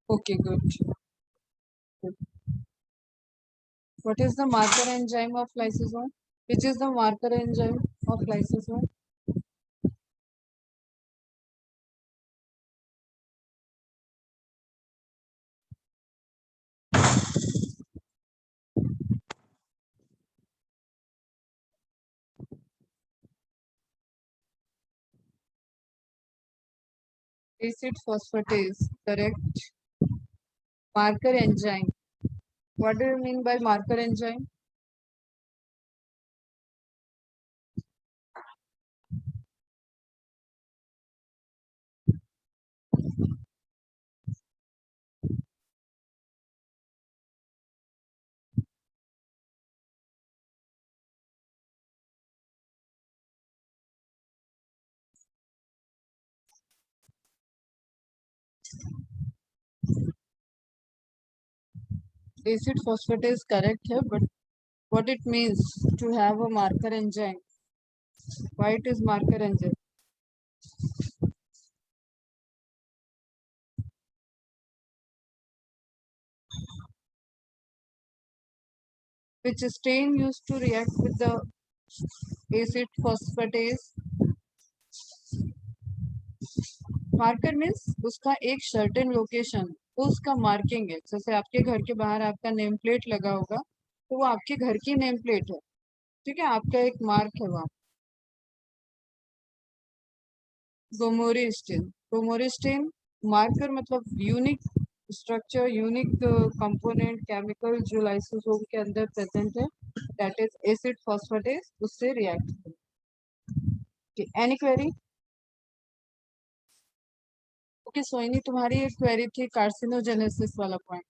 Okay, good. Good. What is the marker enzyme of lysosome? Which is the marker enzyme of lysosome? Acid phosphatase, correct. Marker enzyme. What do you mean by marker enzyme? Acid phosphatase correct है, but what it means to have a marker enzyme? Why it is marker enzyme? Which stain used to react with the acid phosphatase? Marker means उसका एक certain location, उसका marking है। जैसे आपके घर के बाहर आपका नेम प्लेट लगा होगा, तो वो आपके घर की नेम प्लेट है, ठीक है, आपका एक मार्क है वहाँ। गोमोरिस्टेन मार्कर मतलब unique structure, unique component chemical जो लाइसोसोम के अंदर प्रेजेंट है, दैट इज एसिड फॉस्फेटेस, उससे रिएक्ट। Any query? ओके सोइनी, तुम्हारी एक क्वेरी थी कार्सिनोजेनेसिस वाला point.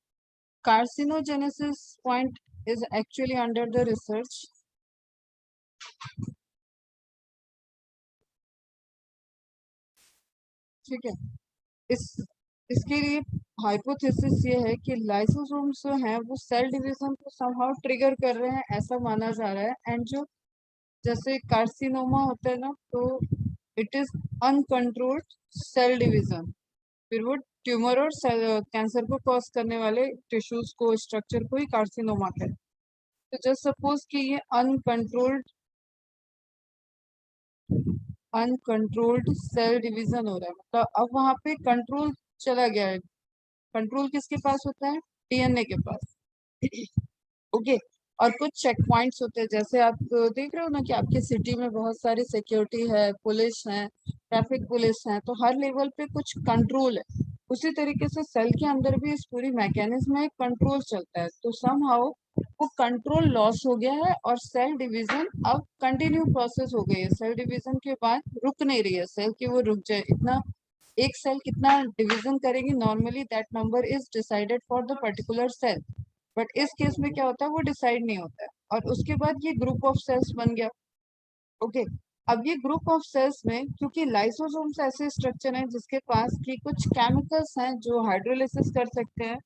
Carcinogenesis point is actually under the research. ठीक है, इस इसके लिए हाइपोथेसिस ये है कि लाइसोसोम्स जो हैं वो सेल डिवीजन को समहाउ ट्रिगर कर रहे हैं, ऐसा माना जा रहा है। एंड जो जैसे कार्सिनोमा होता है ना, तो it is uncontrolled cell division, फिर वो ट्यूमर और कैंसर को कॉज करने वाले टिश्यूज को, स्ट्रक्चर को ही कार्सिनोमा कहते हैं। तो जस्ट सपोज कि ये अनकंट्रोल्ड सेल डिवीजन हो रहा है, मतलब अब वहां पे कंट्रोल चला गया है। कंट्रोल किसके पास होता है? डीएनए के पास। ओके, और कुछ चेक पॉइंट्स होते हैं, जैसे आप देख रहे हो ना कि आपकी सिटी में बहुत सारी सिक्योरिटी है, पुलिस है, ट्रैफिक पुलिस है, तो हर लेवल पे कुछ कंट्रोल है। उसी तरीके से सेल के अंदर भी इस पूरी मैकेनिज्म में एक कंट्रोल चलता है। तो समहाउ वो कंट्रोल लॉस हो गया है और सेल डिवीजन अब कंटिन्यू प्रोसेस हो गई है। सेल डिवीजन के बाद रुक नहीं रही है सेल कि वो रुक जाए। इतना एक सेल कितना डिवीजन करेगी normally, that number is decided for the particular cell, but इस केस में क्या होता है वो डिसाइड नहीं होता है। और उसके बाद ये ग्रुप ऑफ सेल्स बन गया। ओके, अब ये ग्रुप ऑफ सेल्स में क्योंकि लाइसोसोम्स ऐसे स्ट्रक्चर हैं जिसके पास की कुछ केमिकल्स हैं जो हाइड्रोलिसिस कर सकते हैं,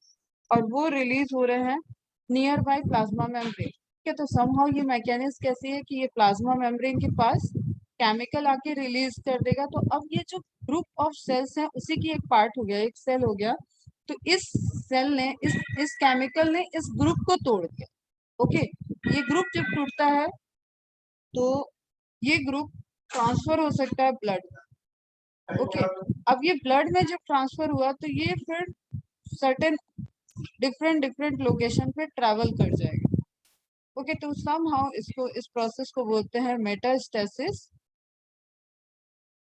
और वो रिलीज हो रहे हैं नियर बाय प्लाज्मा मेम्ब्रेन। ठीक है, तो समहाउ ये मैकेनिज्म कैसी है कि ये प्लाज्मा मेम्ब्रेन के पास केमिकल आके रिलीज कर देगा। तो अब ये जो ग्रुप ऑफ सेल्स हैं उसी की एक पार्ट हो गया, एक सेल हो गया। तो इस सेल ने इस केमिकल ने इस ग्रुप को तोड़ दिया। ओके, ये ग्रुप जब टूटता है तो ये ग्रुप ट्रांसफर हो सकता है ब्लड में। ओके, अब ये ब्लड में जब ट्रांसफर हुआ तो ये फिर सर्टेन डिफरेंट डिफरेंट लोकेशन पे ट्रैवल कर जाएगा। ओके, तो समहाउ इसको, इस प्रोसेस को बोलते हैं मेटास्टेसिस।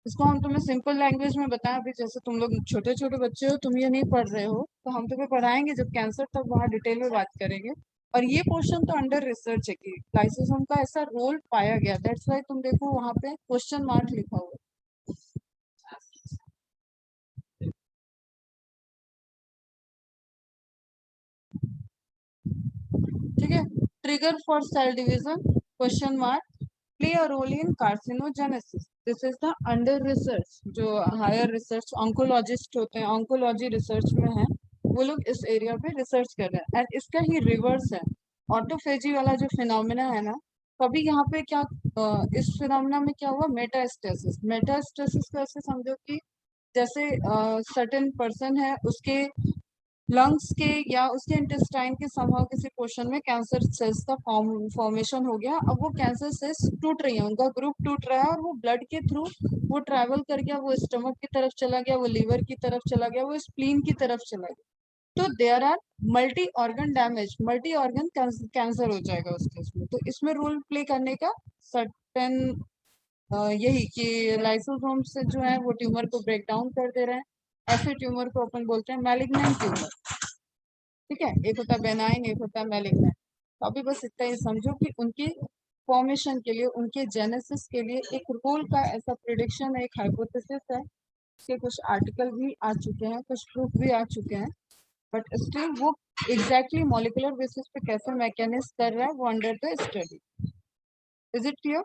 इसको हम तुम्हें सिंपल लैंग्वेज में बताएं, अभी जैसे तुम लोग छोटे छोटे बच्चे हो, तुम ये नहीं पढ़ रहे हो, तो हम तुम्हें पढ़ाएंगे जब कैंसर, तब वहाँ डिटेल में बात करेंगे। और ये पोर्शन तो अंडर रिसर्च है कि लाइसोसोम का ऐसा रोल पाया गया, दैट्स वाई तुम देखो वहाँ पे क्वेश्चन मार्क लिखा हुआ है। ठीक है, trigger for cell division question mark, play a role in carcinogenesis, this is the under research. जो हायर रिसर्च ऑन्कोलॉजिस्ट होते हैं, ऑन्कोलॉजी रिसर्च में है, वो लोग इस एरिया पे रिसर्च कर रहे हैं। एंड इसका ही रिवर्स है ऑटोफेजी वाला जो फिनोमिना है ना। कभी यहाँ पे क्या इस फिनोमिना में क्या हुआ, मेटास्टेसिस। मेटास्टेसिस को ऐसे समझो कि जैसे सर्टेन पर्सन है, उसके लंग्स के या उसके इंटेस्टाइन के समहाउ किसी पोर्शन में कैंसर सेल्स का फॉर्मेशन हो गया। अब वो कैंसर सेल्स टूट रही है, उनका ग्रुप टूट रहा है और वो ब्लड के थ्रू वो ट्रैवल कर गया, वो स्टमक की तरफ चला गया, वो लीवर की तरफ चला गया, वो स्प्लीन की तरफ चला गया। तो there are multi organ damage, multi organ cancer हो जाएगा उस केस में। तो इसमें रोल प्ले करने का सर्टेन यही कि लाइसोसोम से जो है वो ट्यूमर को ब्रेक डाउन कर दे रहे हैं। ऐसे ट्यूमर को अपन बोलते हैं मैलिग्नेंट ट्यूमर। ठीक है, एक होता है बेनाइन, एक होता है मैलिग्नेंट। तो अभी बस इतना ही समझो कि उनकी फॉर्मेशन के लिए, उनके जेनेसिस के लिए एक रोल का ऐसा प्रिडिक्शन है, एक हाइपोथेसिस है। इसके कुछ आर्टिकल भी आ चुके हैं, कुछ प्रूफ भी आ चुके हैं, बट स्टिल वो एग्जैक्टली मॉलिकुलर बेसिस पे कैसे मैकेनिज्म कर रहा है वो under the study. Is it clear?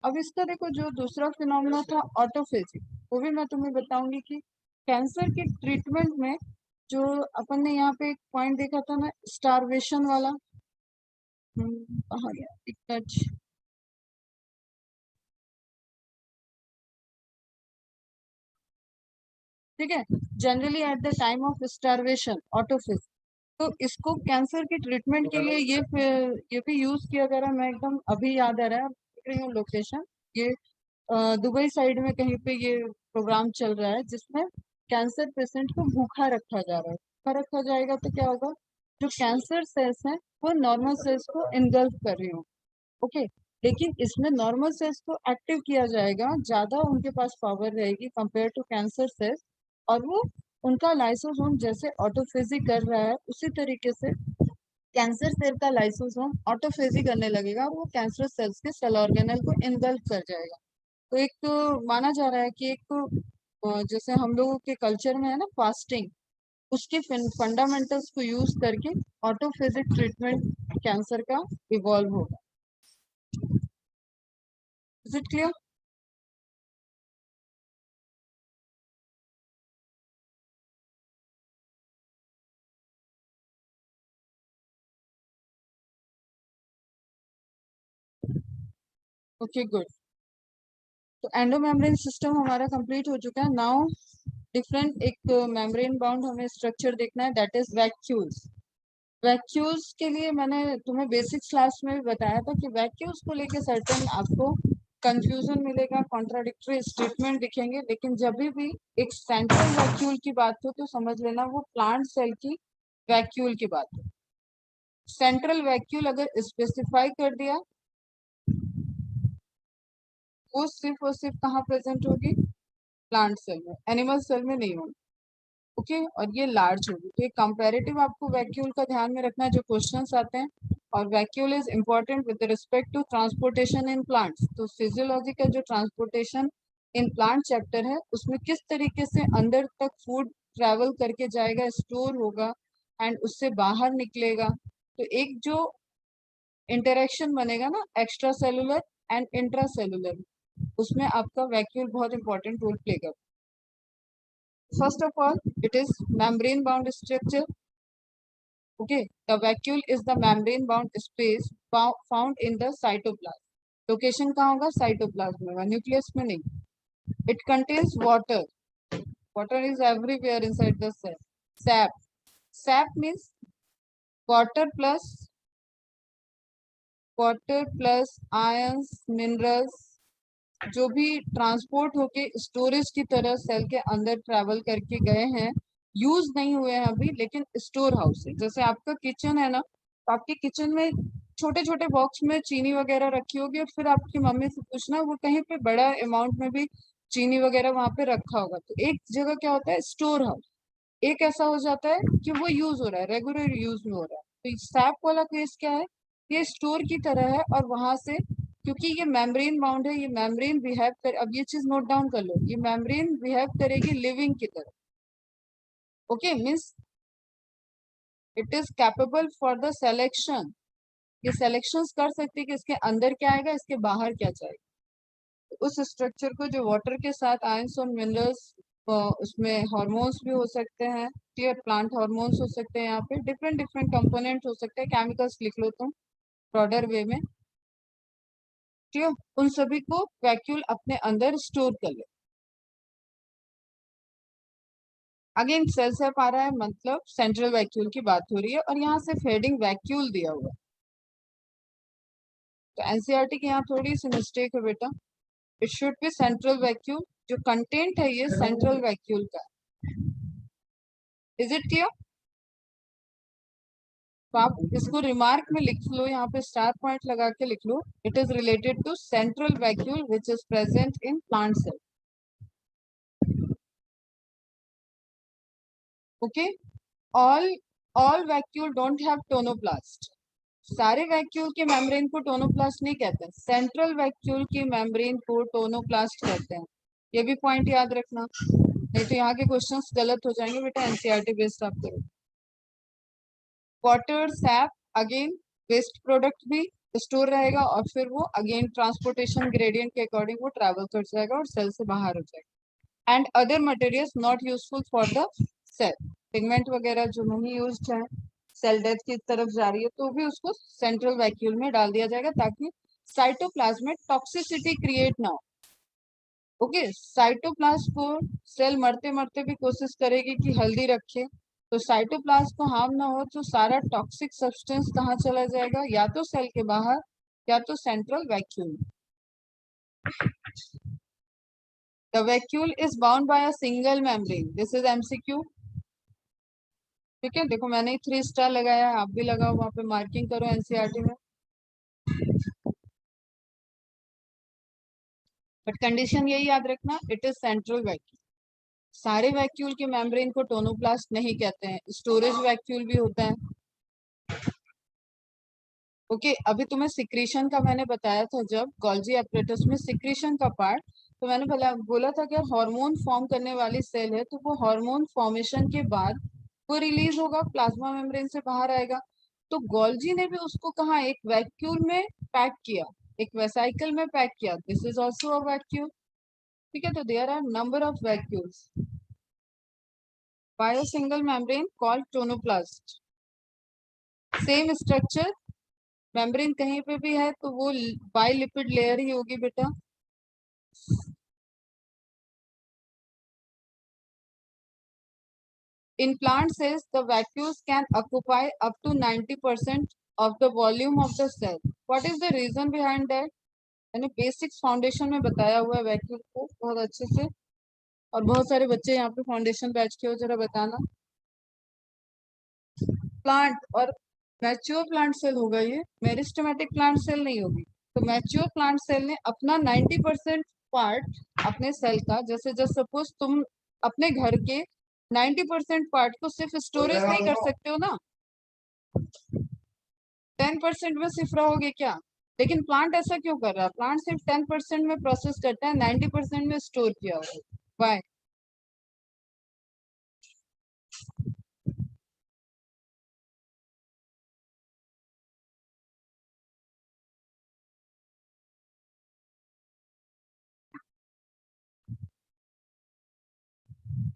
अब इसका देखो, जो दूसरा फिनोमेना था ऑटोफेजी, वो भी मैं तुम्हें बताऊंगी कि कैंसर के ट्रीटमेंट में जो अपन ने यहाँ पे एक पॉइंट देखा था ना, स्टारवेशन वाला। कहाँ गया एक टच। ठीक है, generally at the time of starvation autophagy. तो इसको कैंसर के ट्रीटमेंट के लिए ये भी यूज किया जा रहा है। मैं एकदम अभी याद आ रहा है, देख रही हूँ लोकेशन, ये दुबई साइड में कहीं पे ये प्रोग्राम चल रहा है जिसमें कैंसर पेशेंट को भूखा रखा जा रहा है। भूखा रखा जाएगा तो क्या होगा, जो कैंसर सेल्स हैं वो नॉर्मल सेल्स को इनगल्फ कर रही होंगी। ओके, लेकिन इसमें नॉर्मल सेल्स को एक्टिव किया जाएगा, ज्यादा उनके पास पावर रहेगी कंपेयर टू कैंसर सेल्स। और वो उनका लाइसोसोम जैसे ऑटोफेजी कर रहा है उसी तरीके से कैंसर सेल का लाइसोसोम ऑटोफेजी करने लगेगा और वो कैंसर सेल्स के सेल ऑर्गेनल को इनगल्फ कर जाएगा। तो एक तो माना जा रहा है कि एक तो जैसे हम लोगों के कल्चर में है ना फास्टिंग, उसके फंडामेंटल्स को यूज करके ऑटोफेजिक ट्रीटमेंट कैंसर का इवॉल्व होगा। Is it clear? Okay good. तो एंडोमेम्ब्रेन सिस्टम हमारा कंप्लीट हो चुका है। नाउ डिफरेंट एक मेम्ब्रेन बाउंड हमें स्ट्रक्चर देखना है, दैट इज वैक्यूल्स। वैक्यूल्स के लिए मैंने तुम्हें बेसिक्स क्लास में भी बताया था कि वैक्यूल्स को लेके सर्टेन आपको कंफ्यूजन मिलेगा, कॉन्ट्राडिक्टरी स्टेटमेंट दिखेंगे, लेकिन जब भी एक सेंट्रल वैक्यूल की बात हो तो समझ लेना वो प्लांट सेल की वैक्यूल की बात है। सेंट्रल वैक्यूल अगर स्पेसिफाई कर दिया, वो सिर्फ और सिर्फ कहाँ प्रेजेंट होगी, प्लांट सेल में, एनिमल सेल में नहीं होगी। ओके, और ये लार्ज होगी। तो एक कंपैरेटिव आपको वैक्यूल का ध्यान में रखना है जो क्वेश्चंस आते हैं। और vacuole is important with respect to transportation in plants. तो फिजियोलॉजी का जो ट्रांसपोर्टेशन इन प्लांट चैप्टर है उसमें किस तरीके से अंदर तक फूड ट्रेवल करके जाएगा, स्टोर होगा एंड उससे बाहर निकलेगा। तो एक जो इंटरेक्शन बनेगा ना extra cellular and intra cellular, उसमें आपका वैक्यूल बहुत इंपॉर्टेंट रोल प्ले करता है। First of all it is membrane bound structure. Okay, the vacuole is the membrane bound space found in the cytoplasm. Location कहाँ होगा, cytoplasm में, nucleus में नहीं। It contains water, water is everywhere inside the cell. Sap, sap means water plus, water plus ions minerals, जो भी transport होके storage की तरह सेल के अंदर ट्रेवल करके गए हैं, यूज नहीं हुए हैं अभी लेकिन स्टोर हाउस है। जैसे आपका किचन है ना, तो आपके किचन में छोटे छोटे बॉक्स में चीनी वगैरह रखी होगी और फिर आपकी मम्मी से पूछना वो कहीं पे बड़ा अमाउंट में भी चीनी वगैरह वहां पे रखा होगा। तो एक जगह क्या होता है, स्टोर हाउस। एक ऐसा हो जाता है कि वो यूज हो रहा है, रेगुलर यूज में हो रहा है। तो सैप वाला केस क्या है, ये स्टोर की तरह है और वहां से, क्योंकि ये मेम्ब्रेन बाउंड है, ये मेम्ब्रेन बिहेव कर, अब ये चीज नोट डाउन कर लो, ये मेम्ब्रेन बिहेव करेगी लिविंग की तरह। Okay, means it is capable for the selection. ये सिलेक्शंस कर सकती है कि इसके अंदर क्या आएगा, इसके बाहर क्या जाएगा। तो उस स्ट्रक्चर को जो वाटर के साथ आयंस और मिनरल्स, उसमें हार्मोन्स भी हो सकते हैं, क्लियर, प्लांट हार्मोन्स हो सकते हैं, यहाँ पे डिफरेंट डिफरेंट कंपोनेंट हो सकते हैं, केमिकल्स लिख लो तुम ब्रॉडर वे में। क्लियर, उन सभी को वैक्यूल अपने अंदर स्टोर कर ले। अगेन सेल सेप आ रहा है, मतलब सेंट्रल वैक्यूल की बात हो रही है, और यहाँ सिर्फ हेडिंग वैक्यूल दिया हुआ है। तो एनसीईआरटी की यहाँ थोड़ी सी मिस्टेक है बेटा, it should be central vacuole. जो कंटेंट है ये सेंट्रल वैक्यूल का। Is it clear? तो आप इसको रिमार्क में लिख लो, यहाँ पे स्टार पॉइंट लगा के लिख लो, it is related to central vacuole which is present in plant cell. Okay, all all vacuole don't have tonoplast. सारे वैक्यूल के मेम्ब्रेन को टोनोप्लास्ट नहीं कहते हैं, सेंट्रल वैक्यूल की मेम्ब्रेन को टोनोप्लास्ट कहते हैं। ये भी पॉइंट याद रखना, नहीं तो यहाँ के क्वेश्चंस गलत हो जाएंगे बेटा, एनसीईआरटी बेस्ड आप करो। Water sap again waste product भी स्टोर रहेगा, और फिर वो अगेन ट्रांसपोर्टेशन ग्रेडियंट के अकॉर्डिंग वो ट्रैवल कर जाएगा और सेल से बाहर हो जाएगा। And other materials not useful for the cell, pigment वगैरह जो नहीं यूज्ड है, सेल डेथ की तरफ जा रही है, तो भी उसको सेंट्रल वैक्यूल में डाल दिया जाएगा ताकि साइटोप्लाज्म में टॉक्सिसिटी क्रिएट ना हो। ओके, साइटोप्लाज्म को सेल मरते मरते भी कोशिश करेगी कि हेल्दी रखे, तो साइटोप्लाज्म को हार्म ना हो, तो सारा टॉक्सिक सब्सटेंस कहाँ चला जाएगा, या तो सेल के बाहर या तो central vacuole. The vacuole is bound by a single membrane, this is MCQ. ठीक है, देखो मैंने 3 स्टार लगाया है, आप भी लगाओ, वहां पे मार्किंग करो एनसीईआरटी में। बट कंडीशन यही याद रखना, इट इज सेंट्रल वैक्यूल। सारे वैक्यूल के मेम्ब्रेन को टोनोप्लास्ट नहीं कहते हैं, स्टोरेज वैक्यूल भी होता है। ओके, अभी तुम्हें सिक्रीशन का मैंने बताया था, जब गोल्जी एपरेटस में सिक्रीशन का पार्ट, तो मैंने बोला था कि हार्मोन फॉर्म करने वाली सेल है, तो वो हार्मोन फॉर्मेशन के बाद वो रिलीज होगा, प्लाज्मा मेम्ब्रेन से बाहर आएगा। तो गोल्जी ने भी उसको कहा एक वैक्यूल में पैक किया, एक वेसाइकल में पैक किया, this is also a vacuole. ठीक है, तो there are number of vacuoles by a single membrane called tonoplast. Same structure, membrane कहीं पे भी है तो वो बाइलिपिड लेयर ही होगी बेटा। In plant cells, the vacuoles can occupy up to 90% of the volume of the cell. What is the reason behind that? मैंने basics foundation में बताया हुआ है वैक्यूल को बहुत अच्छे से, और बहुत सारे बच्चे यहाँ पे फाउंडेशन बैच के हो, जरा बताना। प्लांट और मैच्योर प्लांट सेल होगा, ये मेरिस्टेमेटिक प्लांट सेल नहीं होगी। तो मैच्योर प्लांट सेल ने अपना 90% पार्ट अपने सेल का, जैसे जस्ट सपोज तुम अपने घर के 90% पार्ट को सिर्फ स्टोरेज नहीं कर सकते हो ना, 10% में सिर्फ रहोगे क्या? लेकिन प्लांट ऐसा क्यों कर रहा है? प्लांट सिर्फ 10% में प्रोसेस करता है, 90% में स्टोर किया हुआ है। बाय।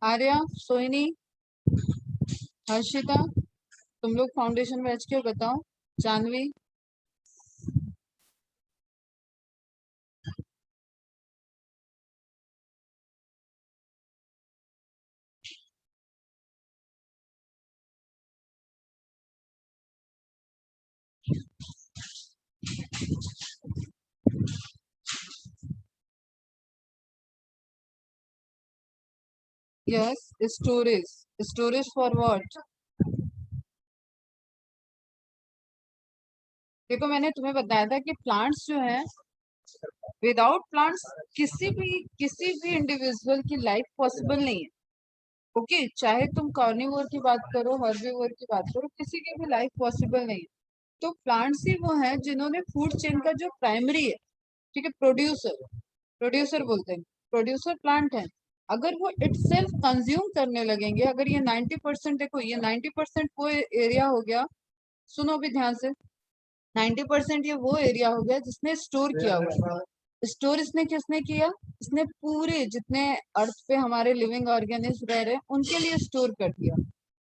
आर्या, सोहिनी, हर्षिता, तुम लोग फाउंडेशन बैच के हो, बताओ। Janvi, yes, storage. Storage for what? देखो मैंने तुम्हें बताया था कि प्लांट्स जो है, विदाउट प्लांट्स किसी भी इंडिविजुअल की लाइफ पॉसिबल नहीं है। ओके, चाहे तुम कार्निवोर की बात करो, हर्बीवोर की बात करो, किसी की भी लाइफ पॉसिबल नहीं है। तो प्लांट्स ही वो हैं जिन्होंने फूड चेन का जो प्राइमरी है, ठीक है, प्रोड्यूसर, प्रोड्यूसर बोलते हैं, प्रोड्यूसर प्लांट है। अगर वो इटसेल्फ कंज्यूम करने लगेंगे, अगर ये 90%, देखो ये 90% वो एरिया हो गया, सुनो भी ध्यान से, 90% ये वो एरिया हो गया जिसने स्टोर किया हुआ है। स्टोर इसने किसने किया? इसने पूरे जितने अर्थ पे हमारे लिविंग ऑर्गेनिज्म रह रहे हैं उनके लिए स्टोर कर दिया।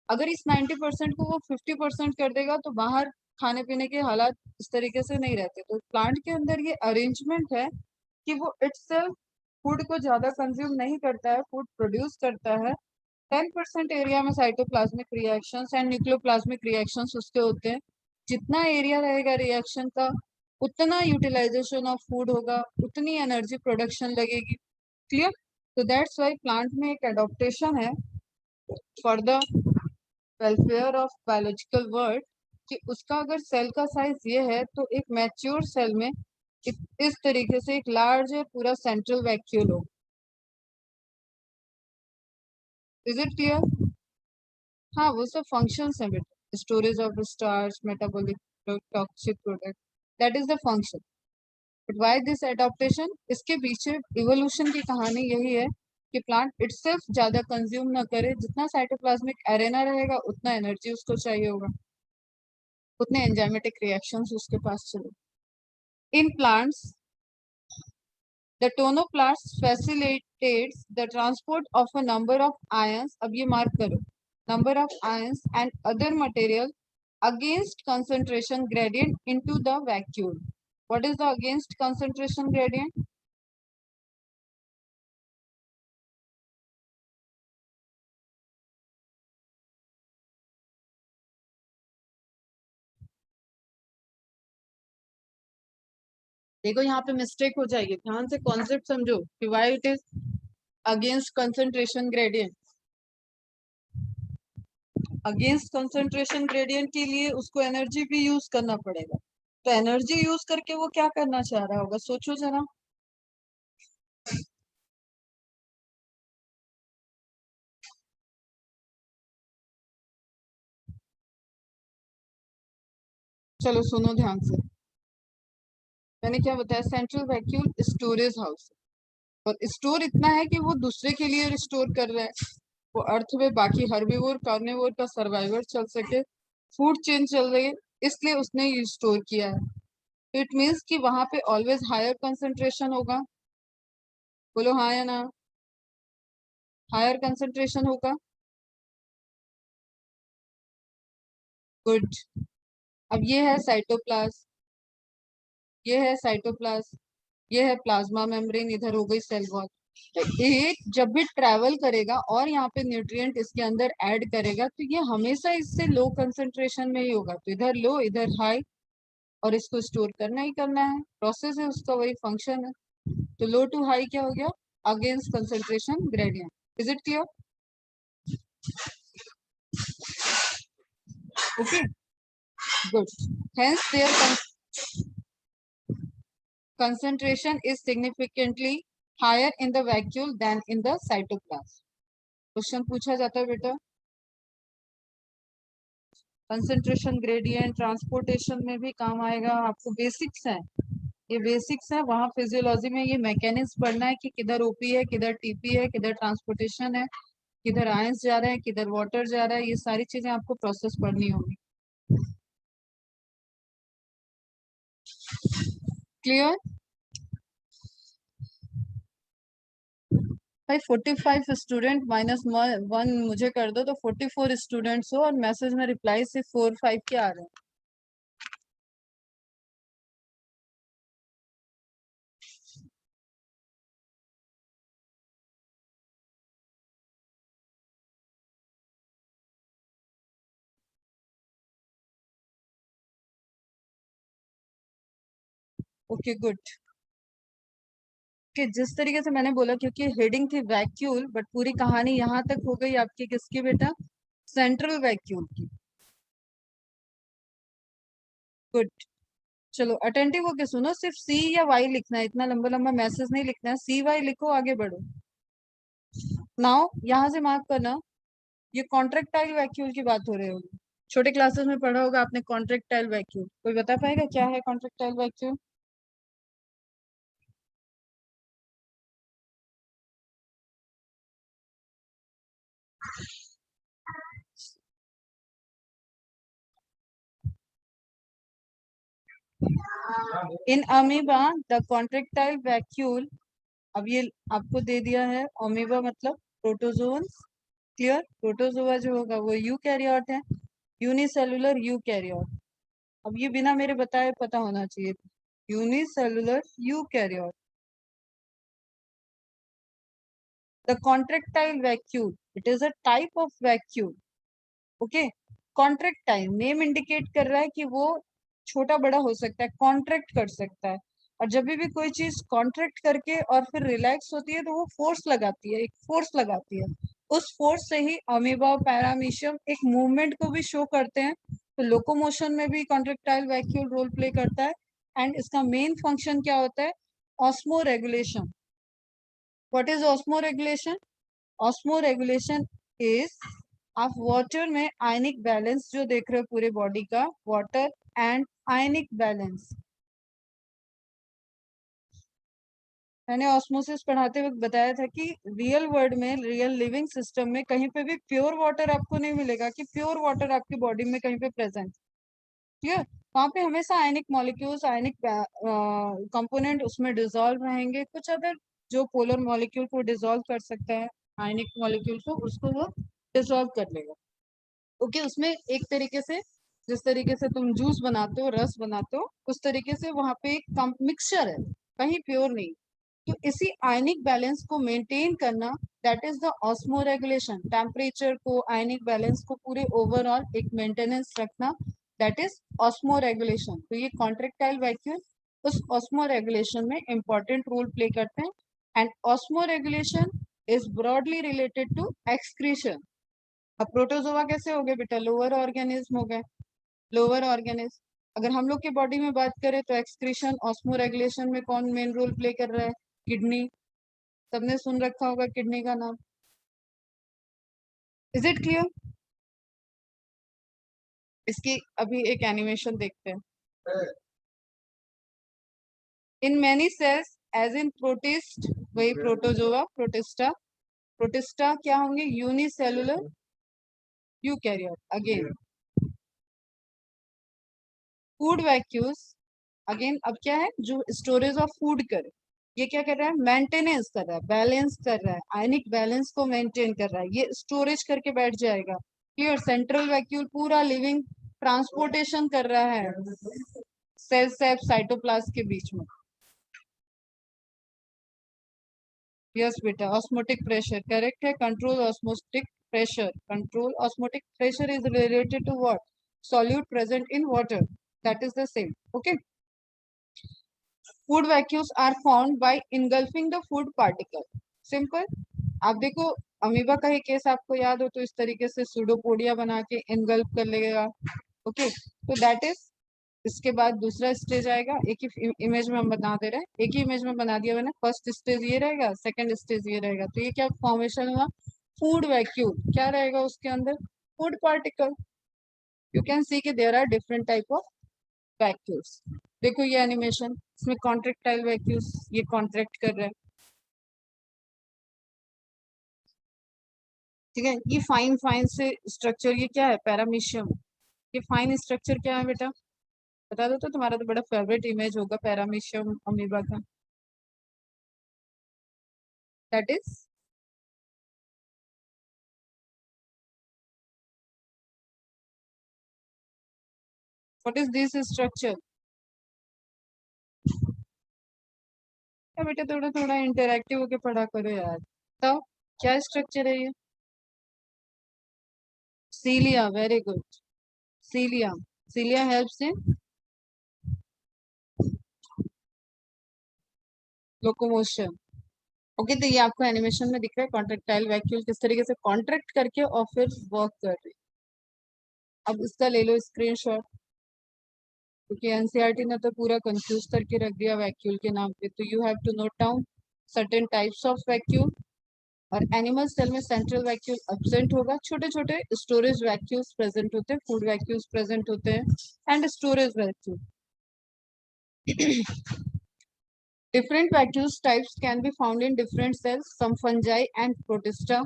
अगर इस 90% को वो 50% कर देगा तो बाहर खाने पीने के हालात इस तरीके से नहीं रहते। तो प्लांट के अंदर ये अरेंजमेंट है कि वो इटसेल्फ फूड को ज्यादा कंज्यूम नहीं करता है, फूड प्रोड्यूस करता है, 10% एरिया में cytoplasmic reactions and nucleoplasmic reactions उसके होते हैं। जितना एरिया रहेगा रिएक्शन का, उतना यूटिलाइजेशन ऑफ फूड होगा, उतनी एनर्जी प्रोडक्शन लगेगी। क्लियर? तो दैट्स वाई प्लांट में एक एडॉप्टेशन है for the welfare of biological world कि उसका अगर सेल का साइज ये है तो एक मैच्योर सेल में इस तरीके से एक लार्ज पूरा सेंट्रल वैक्यूल हो। Is it clear? हाँ, वो सब फंक्शंस हैं बेटा, storage of starch, metabolic toxic product, that is the function. But why this adaptation? इसके पीछे इवोल्यूशन की कहानी यही है कि प्लांट इटसेल्फ ज्यादा कंज्यूम ना करे, जितना साइटोप्लाज्मिक एरेना रहेगा उतना एनर्जी उसको चाहिए होगा, उतने एंजाइमेटिक रिएक्शंस उसके पास चले। In plants the tonoplast facilitates the transport of a number of ions, अब ये मार्क करो, number of ions and other material against concentration gradient into the vacuole. What is the against concentration gradient? देखो यहाँ पे mistake हो जाएगी, ध्यान से कॉन्सेप्ट समझो कि why it is against concentration gradient. Against concentration gradient के लिए उसको एनर्जी भी यूज करना पड़ेगा, तो एनर्जी यूज करके वो क्या करना चाह रहा होगा, सोचो जरा। चलो सुनो ध्यान से, मैंने क्या बताया, सेंट्रल वैक्यूल स्टोरेज हाउस, और स्टोर इतना है कि वो दूसरे के लिए स्टोर कर रहा है, वो अर्थ में बाकी हर्बीवोर कार्निवोर का सर्वाइवल चल सके, फूड चेन चल रही है, इसलिए उसने ये स्टोर किया है। तो इट मीन्स कि वहां पे ऑलवेज हायर कंसंट्रेशन होगा, बोलो हाँ या ना, हायर कंसंट्रेशन होगा। गुड। अब ये है साइटोप्लाज्म, ये है साइटोप्लाज्म, ये है प्लाज्मा मेम्ब्रेन, इधर हो गई सेल वॉल। तो एक जब भी ट्रेवल करेगा और यहाँ पे न्यूट्रिएंट इसके अंदर ऐड करेगा तो ये हमेशा इससे लो कंसंट्रेशन में ही होगा, तो इधर लो इधर हाई, और इसको स्टोर करना ही करना है, प्रोसेस है उसका, वही फंक्शन है। तो लो टू हाई क्या हो गया, against concentration gradient. Is it clear? Okay, good. Hence there concentration is significantly higher in the vacuole than in the cytoplasm. Question पूछा जाता है बेटा, कंसंट्रेशन ग्रेडियंट ट्रांसपोर्टेशन में भी काम आएगा, आपको बेसिक्स है, ये बेसिक्स है, वहां फिजियोलॉजी में ये मैकेनिज्म पढ़ना है कि किधर ओपी है, किधर टीपी है, किधर ट्रांसपोर्टेशन है, किधर आयंस जा रहे हैं, किधर वाटर जा रहा है, ये सारी चीजें आपको प्रोसेस पढ़नी होगी। क्लियर? भाई 45 स्टूडेंट -1 मुझे कर दो तो 44 स्टूडेंट्स हो, और मैसेज में रिप्लाई सिर्फ 4-5 के आ रहे हैं। Okay good. कि जिस तरीके से मैंने बोला, क्योंकि हेडिंग थी वैक्यूल, बट पूरी कहानी यहाँ तक हो गई आपकी किसकी बेटा, सेंट्रल वैक्यूल की। गुड। चलो अटेंटिव होके सुनो, सिर्फ सी या वाई लिखना है, इतना लंबा लंबा मैसेज नहीं लिखना है, सी वाई लिखो, आगे बढ़ो। नाउ यहाँ से मार्क करना, ये कॉन्ट्रेक्टाइल वैक्यूल की बात हो रही होगी, छोटे क्लासेस में पढ़ा होगा आपने कॉन्ट्रेक्टाइल वैक्यूल, कोई बता पाएगा क्या है contractile vacuole? In amoeba the contractile vacuole, अब ये आपको दे दिया है, अमीबा मतलब प्रोटोजोन्स। क्लियर? प्रोटोजोआ जो होगा वो यूकैरियोट है, यूनिसेलुलर यूकैरियोट। अब ये बिना मेरे बताए पता होना चाहिए, unicellular eukaryote. The contractile vacuole it is a type of vacuum. Okay. Contract time name indicate कर रहा है कि वो छोटा बड़ा हो सकता है, कॉन्ट्रैक्ट कर सकता है. और जब भी कोई चीज कॉन्ट्रैक्ट करके और फिर रिलैक्स होती है तो वो फोर्स लगाती है, एक फोर्स लगाती है. उस फोर्स से ही अमीबा पैरामीशियम एक मूवमेंट को भी शो करते हैं. तो लोकोमोशन में भी कॉन्ट्रेक्टाइल वैक्यूल रोल प्ले करता है. एंड इसका मेन फंक्शन क्या होता है? Osmo regulation. What is osmo regulation? Osmo regulation is, आप वाटर में आयनिक बैलेंस जो देख रहे हो पूरे बॉडी का, वाटर एंड आयनिक बैलेंस. मैंने ऑस्मोसिस पढ़ाते वक्त बताया था कि रियल वर्ल्ड में, रियल लिविंग सिस्टम में कहीं पे भी प्योर वाटर आपको नहीं मिलेगा कि प्योर वाटर आपकी बॉडी में कहीं पे प्रेजेंट. ठीक है. वहां पे हमेशा आयनिक मॉलिक्यूल्स, आयनिक कंपोनेंट उसमें डिसॉल्व रहेंगे. कुछ अदर जो पोलर मॉलिक्यूल को डिसॉल्व कर सकता है, आयनिक मॉलिक्यूल को, उसको वो डिसॉल्व कर लेगा. ओके. उसमें एक तरीके से, जिस तरीके से तुम जूस बनाते हो, रस बनाते हो, उस तरीके से वहां पे एक मिक्सचर है, कहीं प्योर नहीं. तो इसी आयनिक बैलेंस को मेंटेन करना, that is the osmo regulation. Temperature को, आयनिक बैलेंस को पूरे ओवरऑल एक मेंटेनेंस रखना, दैट इज ऑस्मो रेगुलेशन. तो ये कॉन्ट्रेक्टाइल वैक्यूल उस ऑस्मो रेगुलेशन में इंपॉर्टेंट रोल प्ले करते हैं. And osmoregulation is broadly related to excretion. अब प्रोटोजोआ कैसे हो गए बेटा? लोअर ऑर्गेनिज्म हो गए. Lower organism. अगर हम लोग के बॉडी में बात करें तो एक्सक्रीशन, ऑस्मो रेगुलेशन में कौन मेन रोल प्ले कर रहा है? किडनी. सबने सुन रखा होगा किडनी का नाम. Is it clear? इसकी अभी एक एनिमेशन देखते हैं. In many cells as in protist, वही प्रोटोजोआ, प्रोटिस्टा. प्रोटिस्टा क्या होंगे? Unicellular eukaryote. Again food vacuoles. Again अब क्या है? जो स्टोरेज ऑफ फूड करे, ये क्या कर रहा है? मेंटेनेंस कर रहा है, बैलेंस कर रहा है, आयनिक बैलेंस को मेंटेन कर रहा है. ये स्टोरेज करके बैठ जाएगा. क्लियर? सेंट्रल वैक्यूल पूरा लिविंग ट्रांसपोर्टेशन कर रहा है सेल से साइटोप्लाज्म के बीच में. यस बेटा. ऑस्मोटिक प्रेशर करेक्ट है. Control osmotic pressure. Control osmotic pressure is related to what? Solute present in water. That is the same. Okay. Food vacuoles are found by engulfing the food particle. Simple. आप देखो, amoeba का ही case आपको याद हो तो इस तरीके से सूडोपोडिया बना के इनगल्फ कर लेगा. ओके. तो दैट इज, इसके बाद दूसरा स्टेज आएगा. एक ही इमेज में हम बना दे रहे हैं, एक ही इमेज में बना दिया मैंने. फर्स्ट स्टेज ये रहेगा, सेकंड स्टेज ये रहेगा. तो ये क्या फॉर्मेशन हुआ? Food vacuole. क्या रहेगा उसके अंदर? Food particle. You can see कि there are different type of vacuoles. देखो ये एनिमेशन, इसमें कॉन्ट्रेक्टाइल वैक्यूल्स ये कॉन्ट्रैक्ट कर रहे हैं. ठीक है. ये फाइन फाइन से स्ट्रक्चर, ये क्या है? पैरामीशियम. ये फाइन स्ट्रक्चर क्या है बेटा? बता दो तो. तुम्हारा तो बड़ा फेवरेट इमेज होगा पैरामीशियम अमीबा का. That is, what is this structure? क्या बेटा, थोड़ा थोड़ा इंटरेक्टिव होके पढ़ा करो यार. तो क्या स्ट्रक्चर है ये? Cilia. Very good. Cilia. Cilia helps in locomotion. Okay. तो ये आपको एनिमेशन में दिख रहा है कॉन्ट्रेक्टाइल वैक्यूल किस तरीके से कॉन्ट्रैक्ट करके और फिर वर्क कर रही है. अब इसका ले लो स्क्रीनशॉट, क्योंकि एनसीईआरटी ने तो पूरा कंफ्यूज करके रख दिया वैक्यूल के नाम पे. तो you have to note down certain types of vacuole. और एनिमल सेल में सेंट्रल वैक्यूल एब्सेंट होगा. छोटे छोटे स्टोरेज वैक्यूल्स प्रेजेंट होते हैं, फूड वैक्यूल्स प्रेजेंट होते हैं, and storage vacuole. different vacuole types can be found in different cells, some fungi and protista,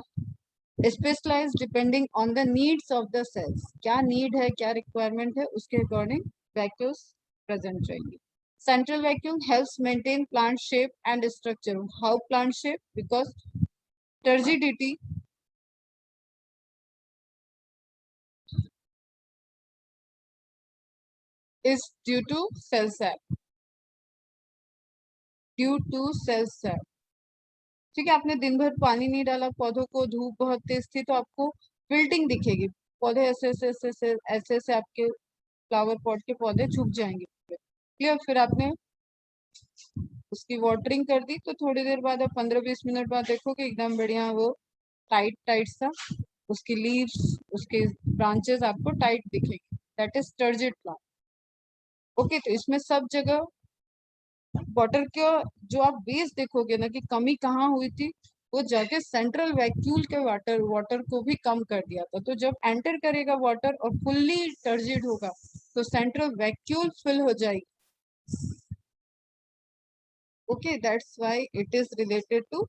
specialized depending on the needs of the cells. क्या need है, क्या requirement है, उसके according vacuoles present रहेंगे. Central vacuole helps maintain plant shape and structure. How plant shape? Because turgidity is due to cell sap. Due to cell sap. ठीक है, आपने दिन भर पानी नहीं डाला पौधों को, धूप बहुत तेज थी, तो आपको विल्टिंग दिखेगी, पौधे ऐसे ऐसे ऐसे ऐसे ऐसे ऐसे आपके फ्लावर पॉट के पौधे झुक जाएंगे। क्लियर? फिर आपने उसकी वाटरिंग कर दी, तो थोड़ी देर बाद, अब 15-20 मिनट बाद देखोगे एकदम बढ़िया वो टाइट टाइट सा, उसकी लीव्स, उसके ब्रांचेस आपको टाइट दिखेगी। That is turgid plant. Okay, तो इसमें सब जगह वाटर का जो आप बेस देखोगे ना कि कमी कहाँ हुई थी, वो जाके सेंट्रल वैक्यूल के वाटर वाटर को भी कम कर दिया था। तो जब एंटर करेगा वाटर और फुल्ली टर्जिड होगा, तो सेंट्रल वैक्यूल फिल हो जाएगी। Okay, that's why it is related to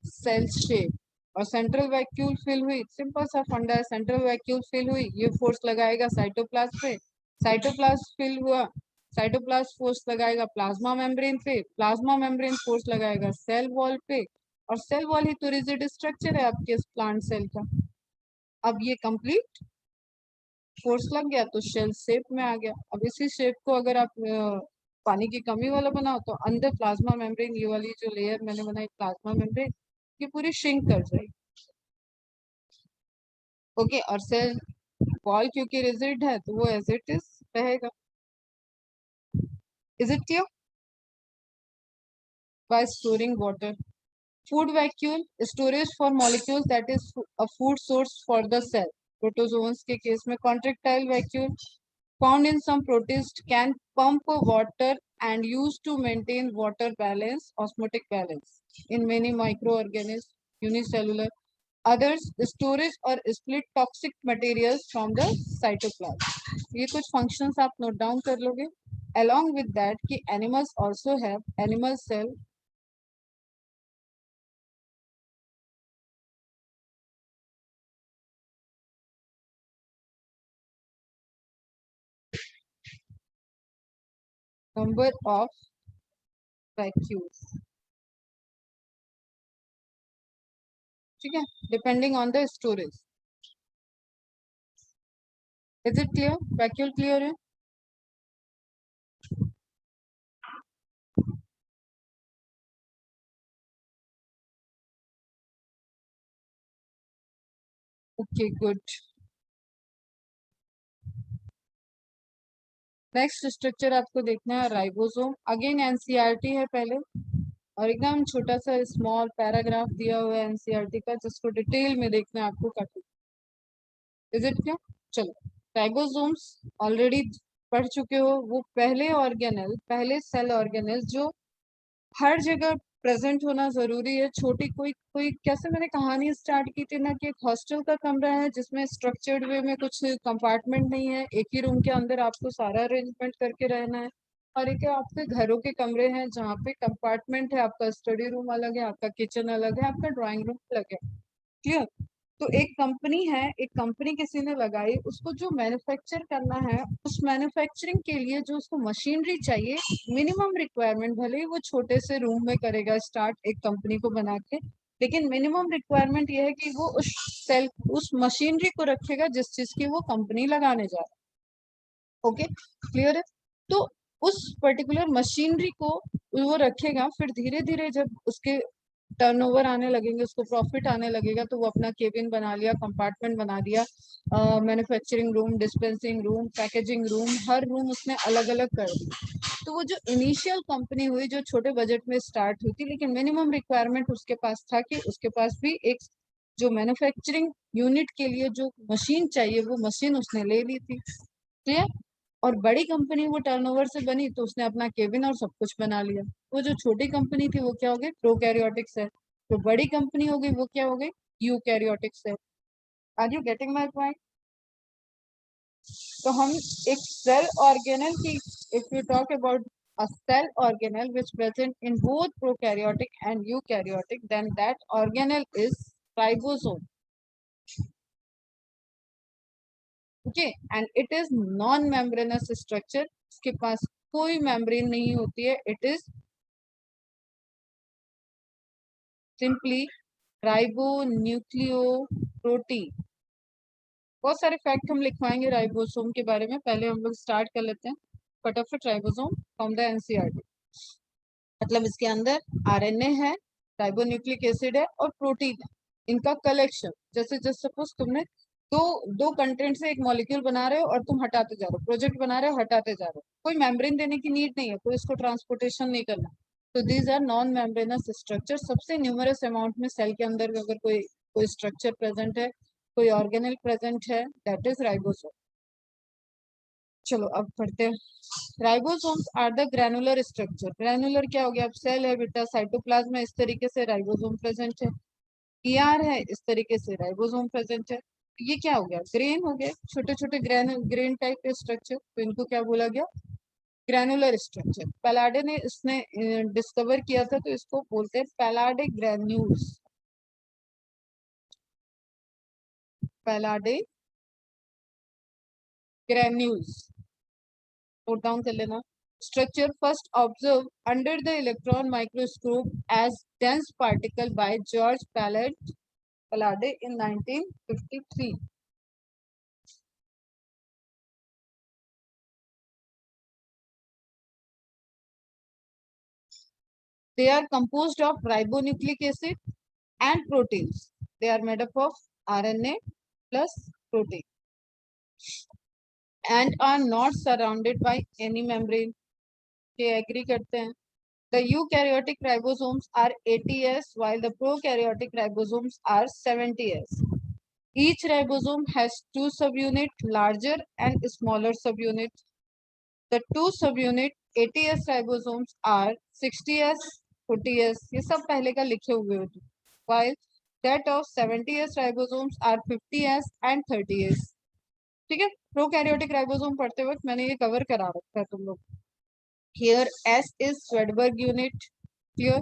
cell shape. और सेंट्रल वैक्यूल फिल हुई, सिंपल सा फंडा है, सेंट्रल वैक्यूल फिल हुई, ये फोर्स लगाएगा साइटोप्लाज्म पे, साइटोप्लाज्म फिल हुआ, साइटोप्लाज्म फोर्स लगाएगा प्लाज्मा मेम्ब्रेन पे, प्लाज्मा मेम्ब्रेन फोर्स लगाएगा सेल वॉल पे, और सेल वॉल ही तो रिजिड स्ट्रक्चर है आपके इस प्लांट सेल का। अब ये कंप्लीट फोर्स लग गया तो शेल शेप में आ गया। अब इसी शेप को अगर आप पानी की कमी वाला बनाओ, तो अंदर प्लाज्मा मेम्ब्रेन, ये वाली जो लेयर मैंने बनाई प्लाज्मा मेम्ब्रेन, ये पूरी श्रिंक कर जाएगी। ओके, और सेल वॉल क्योंकि रिजिड है, तो वो एज इट इज रहेगा। Is it clear? Bye storing water, food vacuole, storage for molecules, that is a food source for the cell. Protozoans के केस में contractile vacuole found in some protists can pump water and used to maintain water balance, osmotic balance in many microorganisms, unicellular. Others, storage or split toxic materials from the cytoplasm. ये कुछ functions आप note down कर लोगे। Along with that कि animals also have animal cell, number of vacuoles, ठीक है, depending on the storage. Is it clear? Vacuole clear है? Okay, good. Next structure आपको देखना है राइबोसोम। अगेन एनसीईआरटी है पहले, और एकदम छोटा सा स्मॉल पैराग्राफ दिया हुआ है एनसीईआरटी का, जिसको डिटेल में देखना है आपको काफी। Is it clear? चलो, राइबोसोम्स ऑलरेडी पढ़ चुके हो। वो पहले ऑर्गेनेल, पहले सेल ऑर्गेनेल जो हर जगह प्रेजेंट होना जरूरी है। छोटी कोई कोई, कैसे मैंने कहानी स्टार्ट की थी ना कि एक हॉस्टल का कमरा है जिसमें स्ट्रक्चर्ड वे में कुछ कंपार्टमेंट नहीं है, एक ही रूम के अंदर आपको सारा अरेंजमेंट करके रहना है। और एक है आपके घरों के कमरे हैं जहाँ पे कंपार्टमेंट है, आपका स्टडी रूम अलग है, आपका किचन अलग है, आपका ड्राइंग रूम अलग है। क्लियर? तो एक कंपनी है, एक कंपनी किसी ने लगाई, उसको जो मैन्युफैक्चर करना है, उस मैन्युफैक्चरिंग के लिए जो उसको मशीनरी चाहिए, मिनिमम रिक्वायरमेंट, भले ही वो छोटे से रूम में करेगा स्टार्ट एक कंपनी को बना के, लेकिन मिनिमम रिक्वायरमेंट ये है कि वो उस सेल, उस मशीनरी को रखेगा जिस चीज की वो कंपनी लगाने जा रहा है। ओके, क्लियर है? तो उस पर्टिकुलर मशीनरी को वो रखेगा, फिर धीरे धीरे जब उसके टर्नओवर आने लगेंगे, उसको प्रॉफिट आने लगेगा, तो वो अपना केबिन बना लिया, कंपार्टमेंट बना दिया, manufacturing room, dispensing room, packaging room, हर रूम उसने अलग अलग कर दिया। तो वो जो इनिशियल कंपनी हुई, जो छोटे बजट में स्टार्ट हुई थी, लेकिन मिनिमम रिक्वायरमेंट उसके पास था कि उसके पास भी एक जो मैन्युफैक्चरिंग यूनिट के लिए जो मशीन चाहिए, वो मशीन उसने ले ली थी। क्लियर? और बड़ी कंपनी वो टर्नओवर से बनी, तो उसने अपना केबिन और सब कुछ बना लिया। वो जो छोटी कंपनी थी वो क्या हो गई? Prokaryotic cell. तो बड़ी कंपनी हो गई, वो क्या हो गई? Eukaryotic cell. Are you getting my point? तो हम एक सेल ऑर्गेनल की, if you talk about a cell organelle which present in both prokaryotic and eukaryotic, then that organelle is ribosome. Okay, and it is non membranous structure, इसके पास कोई membrane नहीं होती है, it is simply ribonucleoprotein. बहुत सारे fact हम लिखवाएंगे ribosome के बारे में, पहले हम लोग स्टार्ट कर लेते हैं फटाफट। राइबोसोम फ्रॉम द एनसीईआरटी, मतलब इसके अंदर आरएनए है, राइबोन्यूक्लिक एसिड है और प्रोटीन है, इनका कलेक्शन। जैसे जस्ट सपोज तुमने दो दो कंटेंट से एक मॉलिक्यूल बना रहे हो और तुम हटाते जा रहे हो, प्रोजेक्ट बना रहे हो हटाते जा रहे हो, कोई मेम्ब्रेन देने की नीड नहीं है, कोई इसको ट्रांसपोर्टेशन नहीं करना। तो these are non membranous structure. सबसे न्यूमरस अमाउंट में सेल के अंदर अगर कोई कोई स्ट्रक्चर प्रेजेंट है, कोई ऑर्गेनल प्रेजेंट है, दैट इज राइबोसोम। चलो अब पढ़ते हैं। Ribosomes are the granular structure. Granular क्या हो गया? अब सेल है बेटा, साइटोप्लाज्म में इस तरीके से राइबोसोम प्रेजेंट है, ईआर है इस तरीके से राइबोसोम प्रेजेंट है। ये क्या हो गया? ग्रेन हो गया, छोटे छोटे ग्रेन टाइप के स्ट्रक्चर, तो इनको क्या बोला गया? Granular structure. पैलाडे ने इसने डिस्कवर किया था, तो इसको बोलते हैं पैलाडे ग्रैन्यूल्स। पैलाडे ग्रैन्यूल्स नोट डाउन कर लेना। Structure first observed under the electron microscope as dense particle by George Palade in 1953. They are composed of ribonucleic acid and proteins. They are made up of RNA plus protein and are not surrounded by any membrane. ये agree करते हैं। The eukaryotic ribosomes are 80S while the prokaryotic ribosomes are 70S. Each ribosome has two subunits, larger and smaller subunits. The two subunit 80S ribosomes are 60S, 40S. ये सब पहले का लिखे हुए होते हैं। While that of 70S ribosomes are 50S and 30S. ठीक है, प्रोकैरियोटिक राइबोसोम पढ़ते वक्त मैंने ये कवर करा रखा है तुम लोग। Here S is Swedberg unit. Here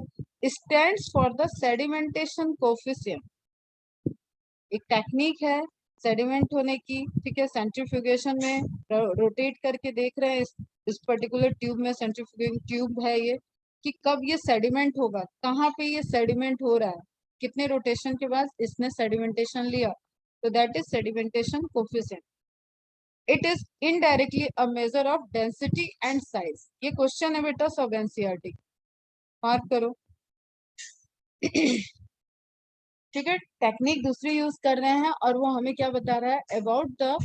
stands for the sedimentation coefficient. एक टेक्निक है सेडिमेंट होने की, ठीक है। सेंट्रीफ्यूगेशन में रोटेट करके देख रहे हैं इस पर्टिकुलर ट्यूब में, सेंट्रीफ्यूगिंग ट्यूब है ये, कि कब ये सेडिमेंट होगा, कहाँ पे ये सेडिमेंट हो रहा है, कितने रोटेशन के बाद इसने सेडिमेंटेशन लिया, तो that is sedimentation coefficient. It is indirectly a measure of density and size. ये क्वेश्चन है बेटा सब एनसीईआरटी, मार्क करो। ठीक है, टेक्निक दूसरी यूज कर रहे हैं और वो हमें क्या बता रहा है? अबाउट द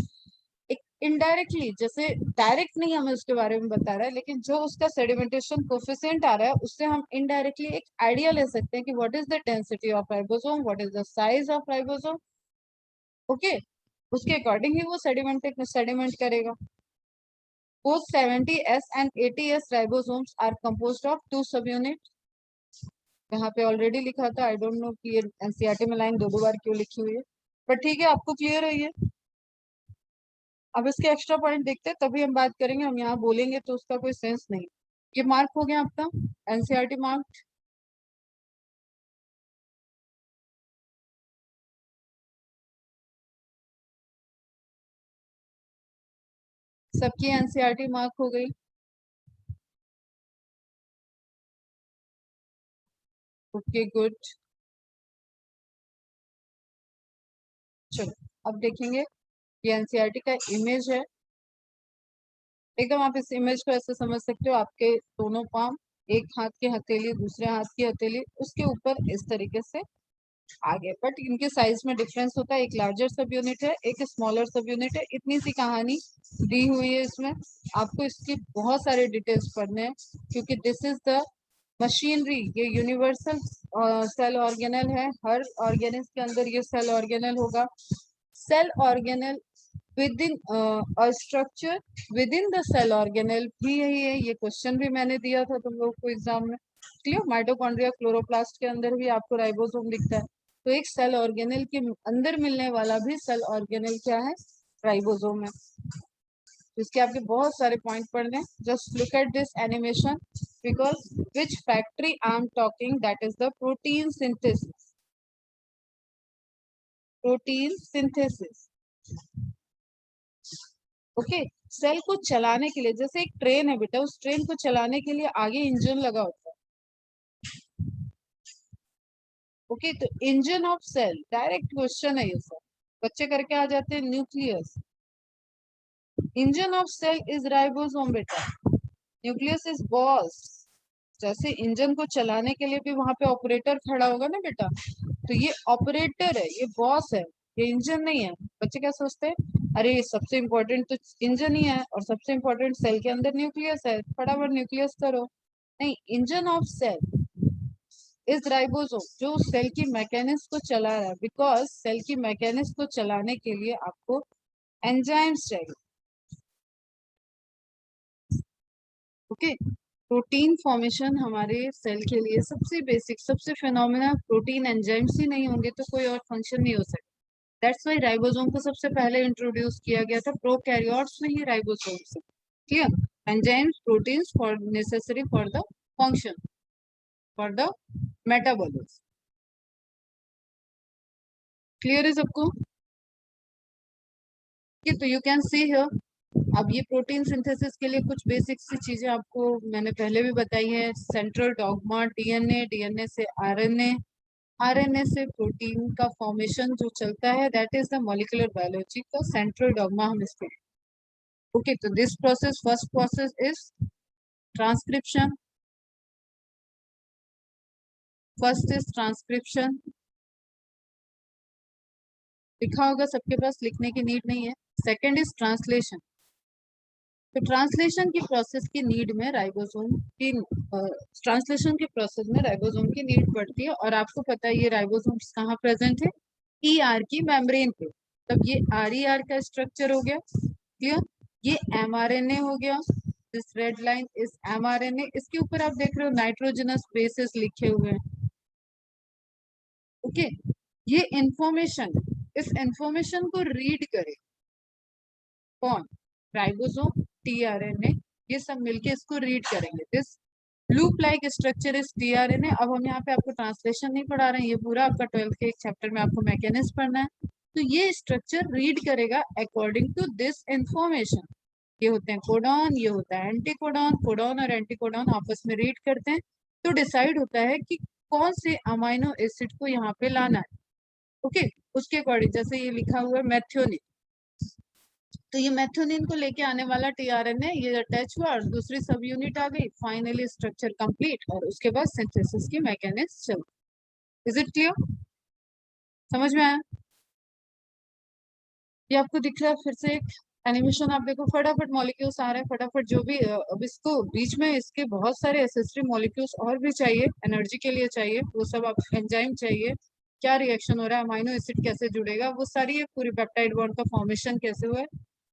इनडायरेक्टली, जैसे डायरेक्ट नहीं हमें उसके बारे में बता रहा है, लेकिन जो उसका सेडिमेंटेशन कोफिशिएंट आ रहा है उससे हम इनडायरेक्टली एक आइडिया ले सकते हैं कि what is the density of ribosome, what is the size of ribosome. Okay, उसके अकॉर्डिंग ही वो सेडिमेंट करेगा। Both 70S and 80S ribosomes are composed of two subunits. यहाँ पे ऑलरेडी लिखा था, आई डोंट नो कि ये एनसीईआरटी में लाइन दो दो बार क्यों लिखी हुई है, पर ठीक है, आपको क्लियर है ये। अब इसके एक्स्ट्रा पॉइंट देखते हैं, तभी हम बात करेंगे, हम यहाँ बोलेंगे तो उसका कोई सेंस नहीं। ये मार्क हो गया आपका एनसीईआरटी मार्क। सबकी एनसीईआरटी मार्क हो गई। Okay good. चलो अब देखेंगे, ये एनसीईआरटी का इमेज है एकदम। आप इस इमेज को ऐसे समझ सकते हो, आपके दोनों पाम, एक हाथ की हथेली दूसरे हाथ की हथेली, उसके ऊपर इस तरीके से आगे, बट इनके साइज में डिफरेंस होता है। एक लार्जर सब यूनिट है, एक स्मॉलर सब यूनिट है। इतनी सी कहानी दी हुई है इसमें, आपको इसकी बहुत सारे डिटेल्स पढ़ने हैं, क्योंकि दिस इज द मशीनरी। ये यूनिवर्सल सेल ऑर्गेनल है, हर ऑर्गेनिज्म के अंदर ये सेल ऑर्गेनल होगा। Cell organelle within a structure within the cell organelle भी यही है। ये क्वेश्चन भी मैंने दिया था तुम लोग को एग्जाम में। क्लियर, माइटोकॉन्ड्रिया क्लोरोप्लास्ट के अंदर भी आपको राइबोसोम दिखता है, तो एक सेल ऑर्गेनल के अंदर मिलने वाला भी सेल ऑर्गेनल क्या है? राइबोसोम है। तो इसके आपके बहुत सारे पॉइंट पढ़ने, just look at this animation, because which factory I am talking, that is the protein synthesis. Protein synthesis, okay. Cell को चलाने के लिए, जैसे एक ट्रेन है बेटा, उस ट्रेन को चलाने के लिए आगे इंजन लगा होता है, ओके। तो engine of cell, direct question है ये सब, बच्चे करके आ जाते हैं। Nucleus, engine of cell is ribosome बेटा, न्यूक्लियस इज बॉस, जैसे इंजन को चलाने के लिए भी वहां पे ऑपरेटर खड़ा होगा ना बेटा, तो ये ऑपरेटर है, ये बॉस है, ये इंजन नहीं है। बच्चे क्या सोचते हैं, अरे सबसे इम्पोर्टेंट तो इंजन ही है और सबसे इम्पोर्टेंट सेल के अंदर न्यूक्लियस है, फटाफट न्यूक्लियस करो। नहीं, engine of cell is ribosome, जो सेल की मैकेनिज्म को चला रहा है। बिकॉज सेल की मैकेनिज्म को चलाने के लिए आपको एंजाइम्स चाहिए। ओके, प्रोटीन फॉर्मेशन हमारे सेल के लिए सबसे बेसिक, सबसे फिनोमिना, प्रोटीन एंजाइम्स ही नहीं होंगे तो कोई और फंक्शन नहीं हो सकता। दैट्स व्हाई राइबोसोम को सबसे पहले इंट्रोड्यूस किया गया था प्रोकैरियोट्स में ही राइबोसोम से। Clear, enzymes proteins for necessary for the function, for the metabolism. Clear है सबको? तो यू कैन सी हियर, अब ये प्रोटीन सिंथेसिस के लिए कुछ बेसिक सी चीजें आपको मैंने पहले भी बताई है। सेंट्रल डॉगमा डीएनए, डीएनए से आरएनए, आरएनए से प्रोटीन का फॉर्मेशन जो चलता है, that is the molecular biology का सेंट्रल डॉगमा हम इसको। ओके, तो this process, first process is transcription. First is transcription, लिखा होगा सबके पास, लिखने की नीड नहीं है। Second is translation. तो ट्रांसलेशन की प्रोसेस की नीड में राइबोसोम की, ट्रांसलेशन के प्रोसेस में राइबोसोम की नीड पड़ती है। और आपको पता है ये राइबोसोम्स कहाँ प्रेजेंट है? ईआर की मेम्ब्रेन पे। तब ये आरईआर का स्ट्रक्चर हो गया। क्लियर, ये एमआरएनए हो गया। This red line is mRNA. इसके ऊपर आप देख रहे हो नाइट्रोजनस बेसेस लिखे हुए हैं। ओके, ये इंफॉर्मेशन, इस इंफॉर्मेशन को रीड करे कौन? राइबोसोम, टीआरएनए, ये सब मिलके इसको रीड करेंगे। This loop like structure is tRNA. अब हम यहाँ पे आपको ट्रांसलेशन नहीं पढ़ा रहे हैं, ये पूरा आपका 12th के एक चैप्टर में आपको मैकेनिज्म पढ़ना है। तो ये स्ट्रक्चर रीड करेगा अकॉर्डिंग टू दिस इंफॉर्मेशन। ये होते हैं कोडॉन, ये होता है एंटीकोडॉन। कोडॉन और एंटीकोडॉन आपस में रीड करते हैं, तो डिसाइड होता है कि कौन से अमाइनो एसिड को यहाँ पे लाना है। ओके, उसके अकॉर्डिंग जैसे ये लिखा हुआ है मेथियोनिन, तो ये मेथियोनिन को लेके आने वाला टीआरएनए ये अटैच हुआ और दूसरी सब यूनिट आ गई, फाइनली स्ट्रक्चर कंप्लीट, और उसके बाद सिंथेसिस की मैकेनिज्म चल। Is it clear? समझ में आया? ये आपको दिख रहा है फिर से एक एनिमेशन, आप देखो फटाफट मॉलिक्यूल्स आ रहे हैं फटाफट, जो भी अब इसको बीच में इसके बहुत सारे एसेसरी मॉलिक्यूल्स और भी चाहिए, एनर्जी के लिए चाहिए, वो सब आप, एंजाइम चाहिए, क्या रिएक्शन हो रहा है, अमाइनो एसिड कैसे जुड़ेगा, वो सारी है, पूरी पेप्टाइड बॉन्ड का फॉर्मेशन कैसे हुआ है,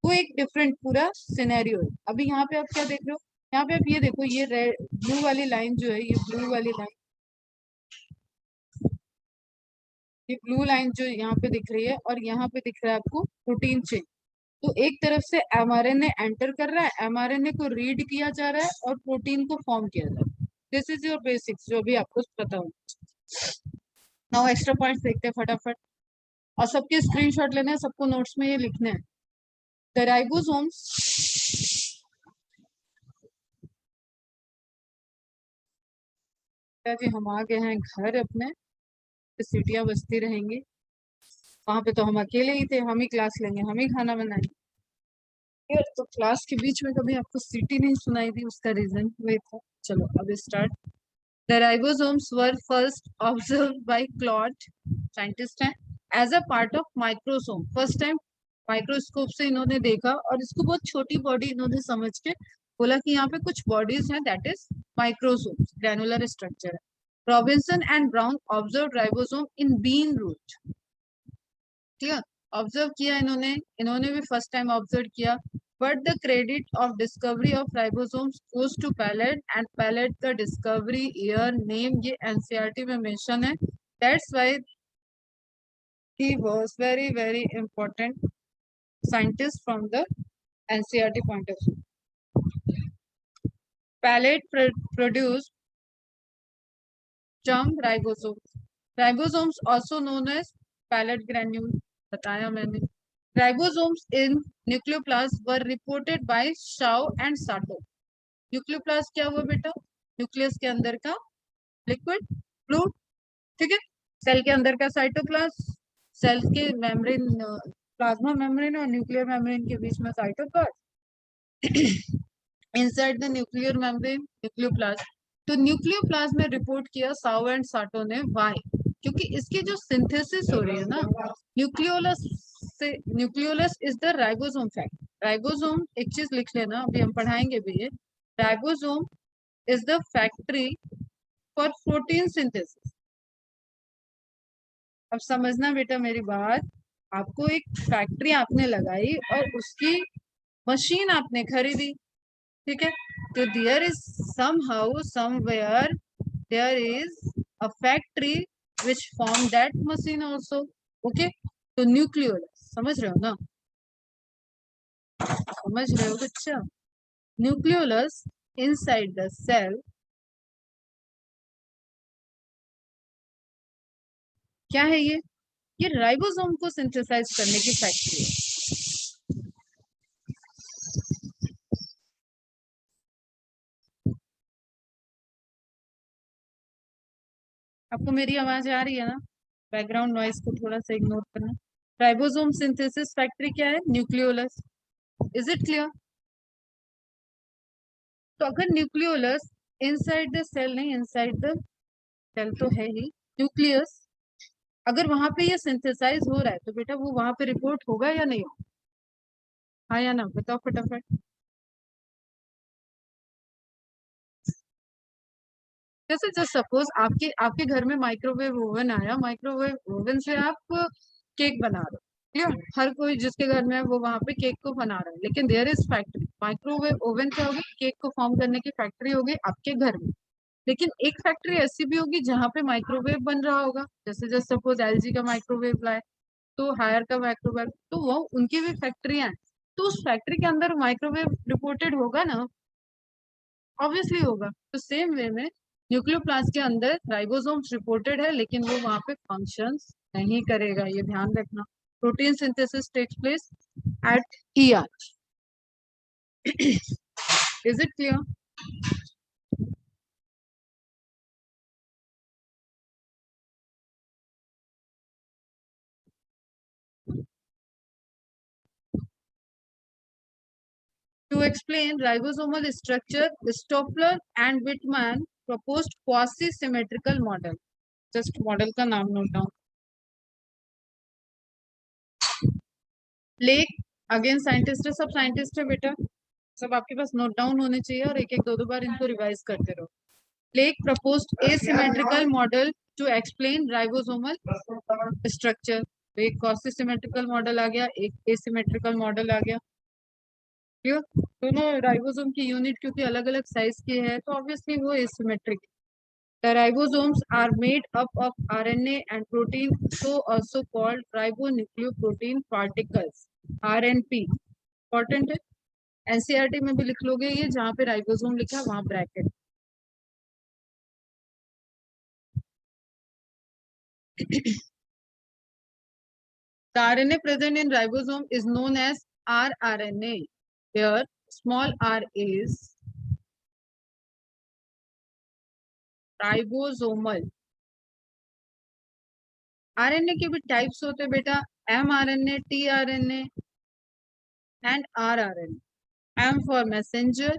वो एक डिफरेंट पूरा सिनेरियो है। अभी यहाँ पे आप क्या देख रहे हो, यहाँ पे आप ये देखो, ये रेड ब्लू वाली लाइन जो है, ये ब्लू वाली लाइन, ये ब्लू लाइन जो यहाँ पे दिख रही है, और यहाँ पे दिख रहा है आपको प्रोटीन चेन। तो एक तरफ से एमआरएनए एंटर कर रहा है, एमआरएनए को रीड किया जा रहा है और प्रोटीन को फॉर्म किया जा रहा है। दिस इज योर बेसिक्स, जो भी आपको पता हो। नाउ एक्स्ट्रा पॉइंट्स देखते हैं फटाफट, और सबके स्क्रीनशॉट लेने हैं, सबको नोट्स में ये लिखने हैं। द राइबोसोम्स, जी हम आ गए हैं घर अपने, सीटियां बजती रहेंगी। वहां पे तो हम अकेले ही थे, हम ही क्लास लेंगे, हम ही खाना बनाएंगे। यार तो क्लास के बीच में कभी आपको सीटी नहीं सुनाई दी, उसका रीजन वही था। चलो अब start. The ribosomes were first observed by Claude, scientist हैं, as a part of microsome। First time microscope से इन्होंने देखा और इसको बहुत छोटी बॉडी इन्होंने समझ के बोला कि यहाँ पे कुछ बॉडीज हैं, that is microsome, granular structure है। Robinson and Brown observe ribosome in bean root. Clear, observe किया इन्होंने, इन्होंने भी फर्स्ट टाइम ऑब्जर्व किया। But the credit of discovery of ribosomes goes to Palade, and Palade का discovery year name ये NCERT में mention है। That's why he was very very important scientist from the NCERT point of view. Palade produced term ribosomes, ribosomes also known as palate granule, बताया मैंने। Ribosomes in nucleoplast were reported by Shaw and Sato। न्यूक्लियोप्लास्ट क्या हुआ बेटा? Nucleus के अंदर का liquid fluid, ठीक है, सेल के अंदर का साइटोप्लाज्म, सेल के मेम्ब्रेन, प्लाज्मा मेम्ब्रेन और न्यूक्लियर मेम्ब्रेन के बीच में cytoplasm, inside the nuclear membrane nucleoplasm. तो न्यूक्लियोप्लाज्म में रिपोर्ट किया साओ एंड साटो ने, वाई, क्योंकि इसकी जो सिंथेसिस हो रही है ना, न्यूक्लियोलस से, nucleolus is the ribosome fact. Ribosome, एक चीज लिख लेना, अभी हम पढ़ाएंगे भी ये, ribosome is the factory for protein synthesis. अब समझना बेटा मेरी बात, आपको एक फैक्ट्री आपने लगाई और उसकी मशीन आपने खरीदी, ठीक है, तो there is somehow somewhere there is a factory which form that machine also. Okay, तो न्यूक्लियोलस समझ रहे हो ना, समझ रहे हो बच्चा? न्यूक्लियोलस इनसाइड द सेल क्या है ये राइबोसोम को सिंथेसाइज करने की फैक्ट्री है। आपको मेरी आवाज आ रही है ना? बैकग्राउंड नॉइज को थोड़ा सा इग्नोर करना। राइबोसोम सिंथेसिस फैक्ट्री क्या है? न्यूक्लियोलस। Is it clear? तो अगर न्यूक्लियोलस इनसाइड द सेल, नहीं इनसाइड द सेल तो है ही, न्यूक्लियस, अगर वहां पे ये सिंथेसाइज हो रहा है तो बेटा वो वहां पे रिपोर्ट होगा या नहीं होगा? हाँ या ना, बताओ फटाफट। जैसे जस्ट सपोज आपके आपके घर में माइक्रोवेव ओवन आया, माइक्रोवेव ओवन से आप केक बना रहे हो, क्लियर, हर कोई जिसके घर में है वो वहां पे केक को बना रहा है, लेकिन there is factory, microwave oven क्या होगी, केक को फॉर्म करने की फैक्ट्री होगी आपके घर में। लेकिन एक फैक्ट्री ऐसी भी होगी जहाँ पे माइक्रोवेव बन रहा होगा, जैसे जस्ट सपोज एलजी का माइक्रोवेव लाए, तो हायर का माइक्रोवेव, तो वो उनकी भी फैक्ट्रियां हैं, तो उस फैक्ट्री के अंदर माइक्रोवेव रिपोर्टेड होगा ना, ऑब्वियसली होगा। तो सेम वे में न्यूक्लियोप्लास्ट के अंदर राइबोसोम्स रिपोर्टेड है, लेकिन वो वहां पे फंक्शंस नहीं करेगा, ये ध्यान रखना। Protein synthesis takes place at ER. Is it clear? To explain ribosomal structure, Stoffler and Whitman proposed quasi-symmetrical model. Just model का नाम note down. Lake, again scientist है, सब साइंटिस्ट है बेटा, सब आपके पास नोट डाउन होने चाहिए और एक एक दो दो बार इनको रिवाइज करते रहो। Lake proposed asymmetrical model to explain ribosomal structure। तो एक quasi-symmetrical मॉडल आ गया, एक asymmetrical मॉडल आ गया, क्लियर? दोनों राइबोसोम की यूनिट क्योंकि अलग अलग साइज की है तो ऑब्वियसली वो asymmetric. The ribosomes are made up of RNA and protein, so also called ribonucleoprotein particles, RNP. Important है, एनसीईआरटी में भी लिख लोगे ये, जहाँ पे राइबोसोम लिखा है वहां bracket. The RNA present in ribosome is known as rRNA, where small r is ribosomal। RNA के भी टाइप्स होते हैं बेटा, mRNA, tRNA and rRNA। M for messenger,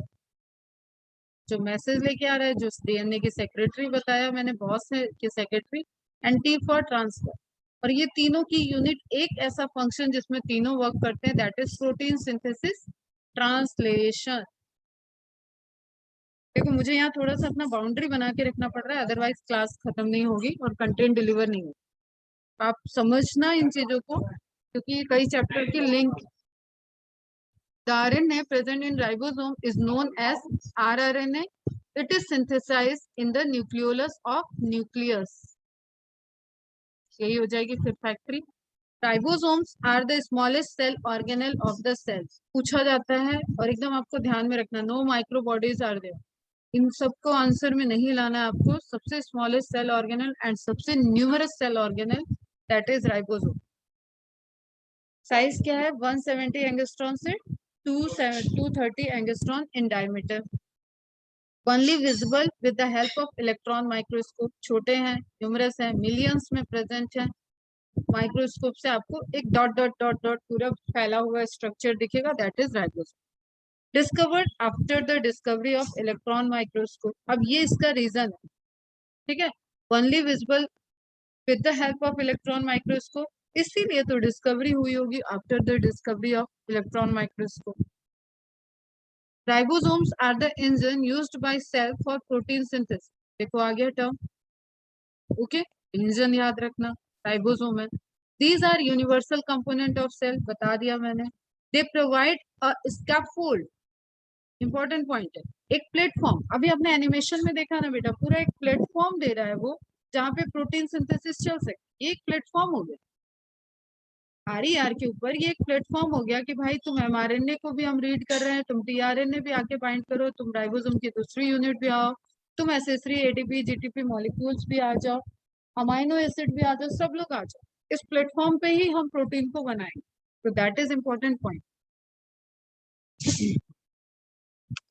जो मैसेज लेके आ रहा है, जो डीएनए की सेक्रेटरी बताया मैंने, बहुत से के secretary, and T for transfer. और ये तीनों की यूनिट एक ऐसा फंक्शन जिसमें तीनों वर्क करते हैं, that is protein synthesis translation. देखो मुझे यहाँ थोड़ा सा अपना बाउंड्री बना के रखना पड़ रहा है, अदरवाइज क्लास खत्म नहीं होगी और कंटेंट डिलीवर नहीं होगा। आप समझना इन चीजों को, क्योंकि ये कई चैप्टर की link. The RNA present in ribosome is known as rRNA. It is synthesized in the nucleolus of nucleus। यही हो जाएगी फिर factory. Ribosomes are the smallest cell organelle of the cells. पूछा जाता है और एकदम आपको ध्यान में रखना, no micro bodies are there, इन सबको आंसर में नहीं लाना है आपको। सबसे स्मॉलेस्ट सेल ऑर्गेनल एंड सबसे numerous cell organelle, that is ribosome. Size क्या है? 170 एंगस्ट्रॉन से 230 angstrom in diameter. Only visible with the help of electron microscope. छोटे हैं, न्यूमरस है, मिलियंस में प्रेजेंट है। माइक्रोस्कोप से आपको एक डॉट डॉट डॉट डॉट पूरा फैला हुआ स्ट्रक्चर दिखेगा, that is ribosome. Discovered after the discovery of electron microscope. अब ये इसका रीजन है, ठीक है, only visible with the help of electron microscope, इसीलिए तो डिस्कवरी हुई होगी after the discovery of electron microscope. Ribosomes are the engine used by cell for protein synthesis. देखो आ गया टर्म, ओके, इंजन याद रखना, राइबोसोम है। These are universal component of cell, बता दिया मैंने। They provide a scaffold, important point है, एक प्लेटफॉर्म। अभी आपने एनिमेशन में देखा ना बेटा, पूरा एक प्लेटफॉर्म दे रहा है वो, जहाँ पे प्रोटीन सिंथेसिस चल सके। एक प्लेटफॉर्म हो गया आर के ऊपर, ये एक प्लेटफॉर्म हो गया कि भाई तुम एमआरएनए को भी हम रीड कर रहे हैं, तुम टीआरएनए भी आके बाइंड करो, तुम राइबोसोम की दूसरी यूनिट भी आओ, तुम एसएस3 एटीपी जीटीपी मॉलिक्यूल्स भी आ जाओ, अमाइनो एसिड भी आ जाओ, सब लोग आ जाओ, इस प्लेटफॉर्म पे ही हम प्रोटीन को बनाएंगे। तो that is important point.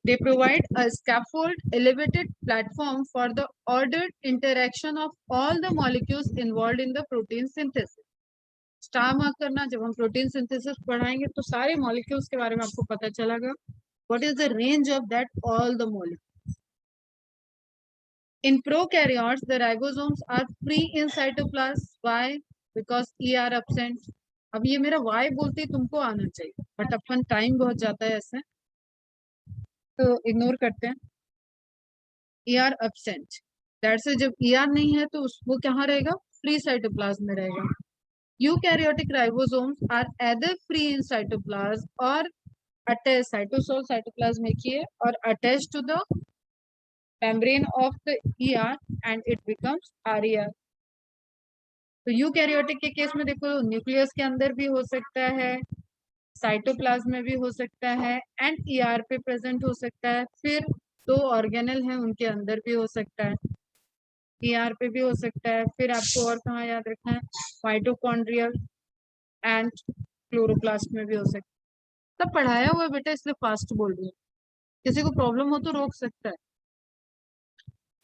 They provide a scaffold, elevated platform for the ordered interaction of all the molecules involved in the protein synthesis. Star mark करना, जब हम प्रोटीन सिंथेसिस पढ़ाएंगे तो सारे मॉलिक्यूल्स के बारे में आपको पता चलेगा। What is the range of that all the molecules. In prokaryotes the ribosomes are free in cytoplasm, why? Because E R absent. अब ये मेरा वाई बोलते ही तुमको आना चाहिए, बट अपन टाइम बहुत जाता है ऐसे, तो इग्नोर करते हैं। ई आर एब्सेंट, दैट से जब ई आर नहीं है तो वो कहाँ रहेगा, फ्री साइटोप्लाज्म में रहेगा। Eukaryotic ribosomes are either free in cytoplasm or attached, cytosol cytoplasm एक ही है, और attached to the membrane of the ER and it becomes RER। तो यूकैरियोटिक के केस में देखो, न्यूक्लियस के अंदर भी हो सकता है, साइटोप्लाज्म में भी हो सकता है, एंड ER पे प्रेजेंट हो सकता है, फिर दो ऑर्गेनल हैं उनके अंदर भी हो सकता है, ER पे भी हो सकता है, फिर आपको और कहाँ याद रखना है, माइटोकॉन्ड्रियल एंड क्लोरोप्लास्ट में भी हो सकता है। सब पढ़ाया हुआ है बेटा, इसलिए फास्ट बोल रही हूँ, किसी को प्रॉब्लम हो तो रोक सकता है।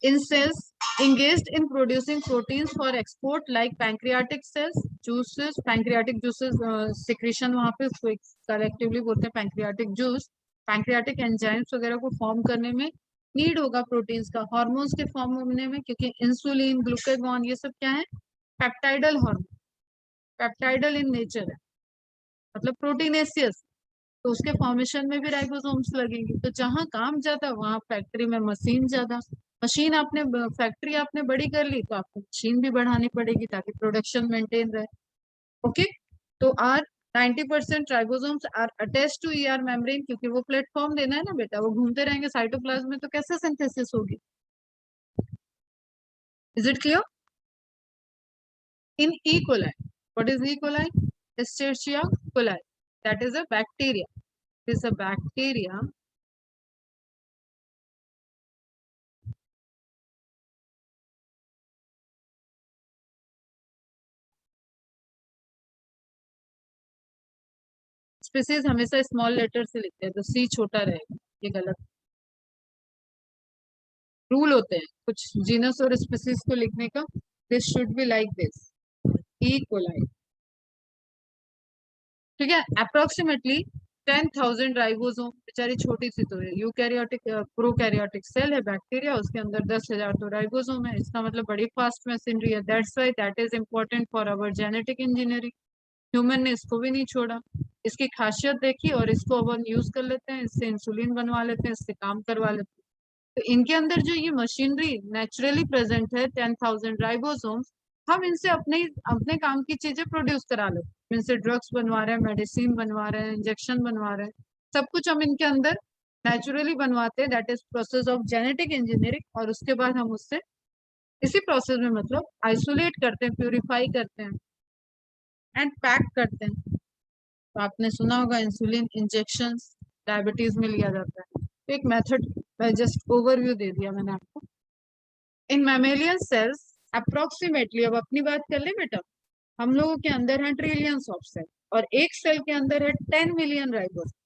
इन sales engaged in producing proteins for export like pancreatic cells, juices, pancreatic juices secretion वहाँ पे उसको कलेक्टिवली बोलते हैं पैंक्रियाटिक जूस। पैंक्रियाटिक एंजाइम्स वगैरह को फॉर्म करने में नीड होगा प्रोटीन्स का, हार्मोन्स के फॉर्म होने में, क्योंकि इंसुलिन, ग्लूकागॉन, ये सब क्या है, peptidyl hormone, peptidyl in nature है, मतलब प्रोटीनेसियस, तो उसके फॉर्मेशन में भी राइबोसोम्स लगेंगे। तो जहाँ काम ज्यादा वहाँ फैक्ट्री में मशीन ज्यादा। मशीन आपने, फैक्ट्री आपने बड़ी कर ली तो आपको मशीन भी बढ़ानी पड़ेगी ताकि प्रोडक्शन मेंटेन रहे। ओके, तो are 90% ribosomes are attach to ER membrane, क्योंकि वो प्लेटफॉर्म देना है ना बेटा, वो घूमते रहेंगे साइटोप्लाज्म में, तो कैसे सिंथेसिस होगी। Is it clear? In E coli, what is E coli? Escherichia coli, that is a bacteria. It is a bacteria species हमेशा स्मॉल लेटर से लिखते हैं, तो सी छोटा रहेगा, ये गलत रूल होते हैं कुछ जीनस और स्पीसीज को लिखने का। This should be like this, E coli, ठीक है। अप्रोक्सीमेटली 10,000 राइबोसोम, बेचारी छोटी सी तो है, यूकैरियोटिक प्रोकैरियोटिक सेल है बैक्टीरिया, उसके अंदर 10,000 तो राइबोसोम है, इसका मतलब बड़ी फास्ट मशीनरी है। That's why that is important for our genetic engineering. Human ने इसको भी नहीं छोड़ा, इसकी खासियत देखी और इसको अपन यूज कर लेते हैं, इससे इंसुलिन बनवा लेते हैं, इससे काम करवा लेते हैं। तो इनके अंदर जो ये मशीनरी नेचुरली प्रेजेंट है, 10,000 राइबोसोम्स, हम इनसे अपने अपने काम की चीजें प्रोड्यूस करा लेते हैं, इनसे ड्रग्स बनवा रहे हैं, मेडिसिन बनवा रहे हैं, इंजेक्शन बनवा रहे हैं, सब कुछ हम इनके अंदर नेचुरली बनवाते हैं। That is process of genetic engineering. और उसके बाद हम उससे इसी प्रोसेस में मतलब आइसोलेट करते हैं, प्यूरिफाई करते हैं एंड पैक करते हैं। तो आपने सुना होगा इंसुलिन इंजेक्शन डायबिटीज में लिया जाता है, तो एक मेथड जस्ट ओवरव्यू दे दिया मैंने आपको। इन मैमेलियन सेल्स अप्रोक्सीमेटली, अब अपनी बात कर ले बेटा, हम लोगों के अंदर है ट्रिलियंस ऑफ सेल, और एक सेल के अंदर है 10 मिलियन राइबोसोम।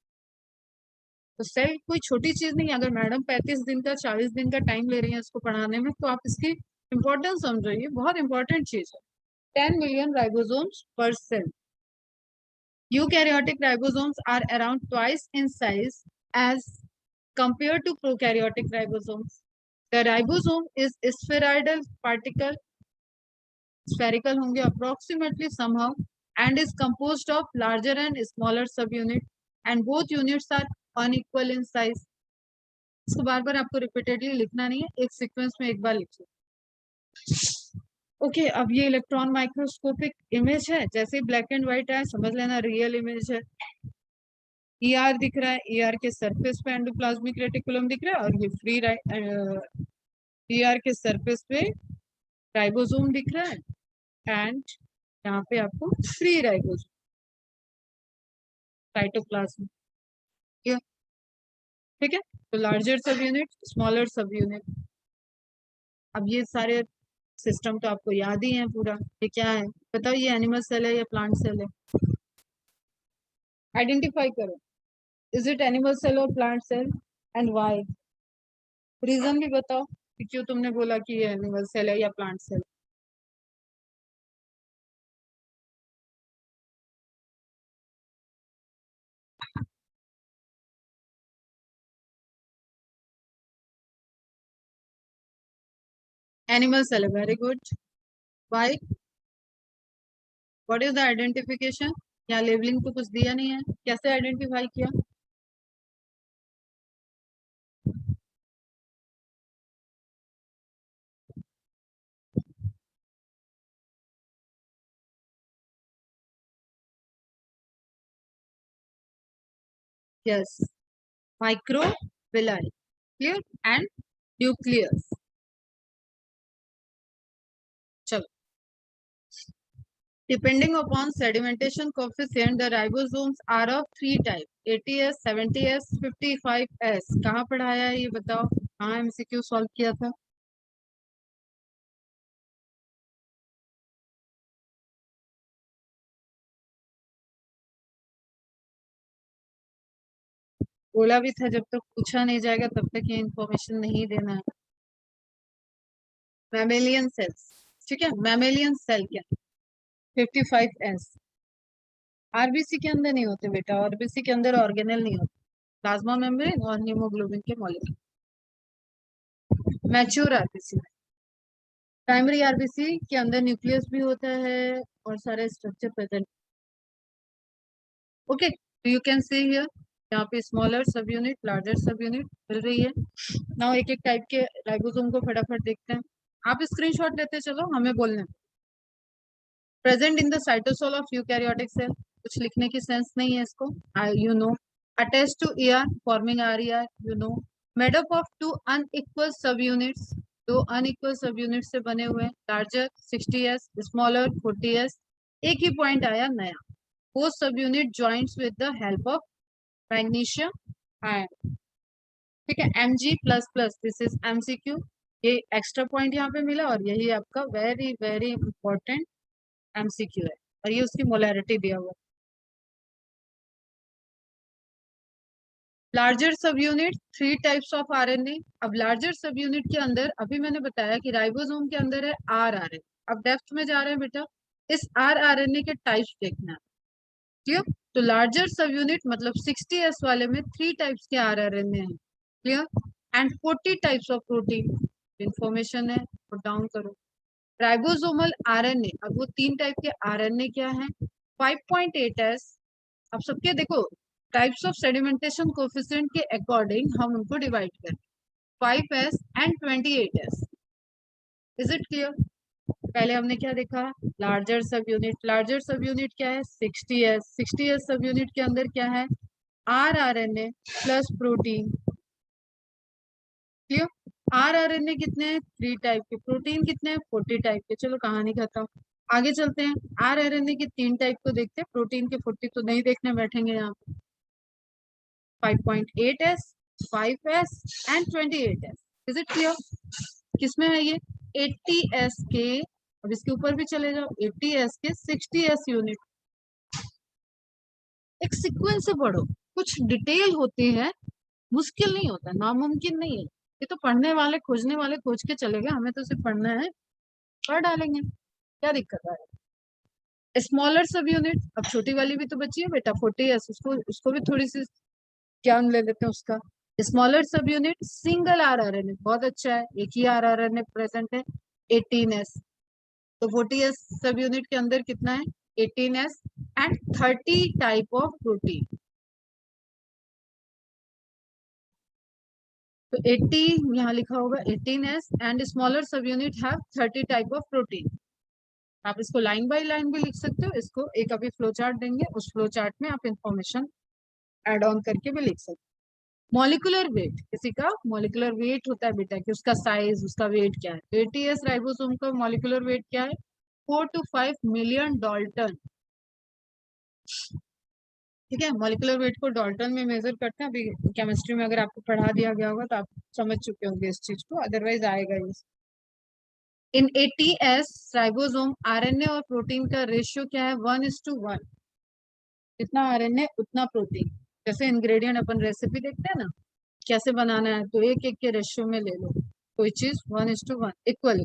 तो सेल कोई छोटी चीज नहीं। अगर मैडम 35 दिन का 40 दिन का टाइम ले रही है इसको पढ़ाने में, तो आप इसकी इंपॉर्टेंस समझो, ये बहुत इंपॉर्टेंट चीज है। 10 मिलियन राइबोसोम्स पर cell. Eukaryotic ribosomes are around twice in size as compared to prokaryotic ribosomes. The ribosome is spheroidal particle, spherical होंगे approximately somehow, and is composed of larger and smaller subunit, and both units are unequal in size. इसको बार बार आपको repeatedly लिखना नहीं है, एक sequence में एक बार लिखिए. ओके, अब ये इलेक्ट्रॉन माइक्रोस्कोपिक इमेज है, जैसे ब्लैक एंड व्हाइट है समझ लेना रियल इमेज है. ईआर दिख रहा है, ईआर के सरफेस पे एंडोप्लाज्मिक रेटिकुलम दिख रहा है, और ये फ्री ईआर के सरफेस पे राइबोसोम दिख रहा है, एंड यहाँ पे आपको फ्री राइबोसोम साइटोप्लाज्म. ठीक है, तो larger sub unit, smaller sub unit. अब ये सारे सिस्टम तो आपको याद ही है पूरा. ये क्या है बताओ, ये एनिमल सेल है या प्लांट सेल है? आइडेंटिफाई करो, इज इट एनिमल सेल और plant cell, and why? Reason भी बताओ कि क्यों तुमने बोला कि ये एनिमल सेल है या प्लांट सेल. एनिमल सेल है, very good. Why? What is the identification? यहाँ लेबलिंग तो कुछ दिया नहीं है, कैसे आइडेंटिफाई किया? Yes, microvilli, clear, and nucleus. चलो, depending upon sedimentation coefficient, the ribosomes are of three types: 80s, 70s, 55s. कहाँ पढ़ाया है ये बताओ, कहाँ एमसीक्यू सॉल्व किया था? बोला भी था जब तक पूछा नहीं जाएगा तब तक ये इंफॉर्मेशन नहीं देना है. मैमेलियन सेल्स, ठीक है, मैमेलियन सेल क्या? 55s. आरबीसी के अंदर नहीं होते बेटा, आरबीसी के अंदर ऑर्गेनेल नहीं होते, प्लाज्मा मेम्ब्रेन और हीमोग्लोबिन के मॉलिक्यूल. मैच्योर आरबीसी में, प्राइमरी आरबीसी के अंदर न्यूक्लियस भी होता है और सारे structure present. Okay, you can see here, यहाँ पे smaller sub unit, larger sub unit मिल रही है. नाउ एक एक टाइप के राइबोसोम को फटाफट देखते हैं. आप स्क्रीनशॉट लेते चलो, हमें बोलने. Present in the cytosol of eukaryotic cell, कुछ लिखने की सेंस नहीं है इसको, you know. Attach to ER forming RER, you know. Made up of two unequal subunits, दो अनइक्वल सब यूनिट से बने हुए. Larger 60s, smaller 40s. एक ही पॉइंट आया नया, वो subunit joints with the help of magnesium ion. ठीक है, Mg plus plus, this is MCQ. ये एक्स्ट्रा पॉइंट यहाँ पे मिला और यही आपका वेरी वेरी इंपॉर्टेंट MCQ है, और ये उसकी मोलैरिटी दिया हुआ. Larger sub unit, three types of RNA. अब लार्जर सब यूनिट के अंदर अभी मैंने बताया कि राइबोसोम के अंदर है आरआरएनए. अब डेप्थ में जा रहे हैं बेटा, इस आरआरएनए के टाइप्स देखना है. क्लियर? तो लार्जर सब यूनिट मतलब 60s वाले में थ्री टाइप्स के आरआरएनए हैं. Clear? And 40 types of protein. Information है, नोट डाउन करो. राइबोसोमल आरएनए, अब वो तीन टाइप के आरएनए क्या है? 5.8s. अब सबके देखो टाइप्स ऑफ सेडिमेंटेशन कोफिशिएंट के अकॉर्डिंग हम उनको डिवाइड करें, 5s and 28s. Is it clear? पहले हमने क्या देखा? Larger sub unit. Larger sub unit क्या है? 60s. 60s सब यूनिट के अंदर क्या है? RRNA plus protein. Clear? RRNA कितने हैं? थ्री टाइप के. प्रोटीन कितने हैं? 40 टाइप के. चलो कहानी खत्म, आगे चलते हैं. आरआरएनए के तीन टाइप को देखते हैं, प्रोटीन के 40 तो नहीं देखने बैठेंगे यहाँ पे. 5.8s, 5s and 28s. Is it clear? किसमें है ये? 80s के, अब इसके ऊपर भी चले जाओ, 80s के 60s यूनिट. एक सीक्वेंस से पढ़ो, कुछ डिटेल होती है, मुश्किल नहीं होता, नामुमकिन नहीं है. ये तो पढ़ने वाले खोजने वाले खोज के चले गए, हमें तो सिर्फ पढ़ना है, पढ़ डालेंगे, क्या दिक्कत है? स्मॉलर सब यूनिट, अब छोटी वाली भी तो बची है बेटा, 40s. उसको भी थोड़ी सी ज्ञान ले लेते हैं उसका। Smaller sub unit single rRNA, बहुत अच्छा है, एक ही आरआरएनए प्रेजेंट है, 18s। तो 40s सब यूनिट के अंदर कितना है, 18s and 30 type of protein. तो 80 यहाँ लिखा होगा 18s and smaller sub unit have 30 type of protein. आप इसको लाइन बाय लाइन भी लिख सकते हो, इसको एक अभी फ्लो चार्ट देंगे, उस फ्लो चार्ट में आप इंफॉर्मेशन एड ऑन करके भी लिख सकते हो। मॉलिक्यूलर वेट, किसी का मॉलिक्यूलर वेट होता है बेटा कि उसका साइज, उसका वेट क्या है। 80s राइबोसोम का मॉलिक्यूलर वेट क्या है, 4 to 5 मिलियन डाल्टन। ठीक है, मॉलिक्यूलर वेट को डाल्टन में मेजर करते हैं। अभी केमिस्ट्री में अगर आपको पढ़ा दिया गया होगा तो आप समझ चुके होंगे इस चीज को, अदरवाइज आएगा ये। इन 80s राइबोसोम आरएनए और प्रोटीन का रेशियो क्या है, 1:1। जितना आरएनए उतना प्रोटीन। जैसे इंग्रेडिएंट अपन रेसिपी देखते हैं ना, कैसे बनाना है, तो एक एक के रेशियो में ले लो, कोई चीज 1:1 इक्वल।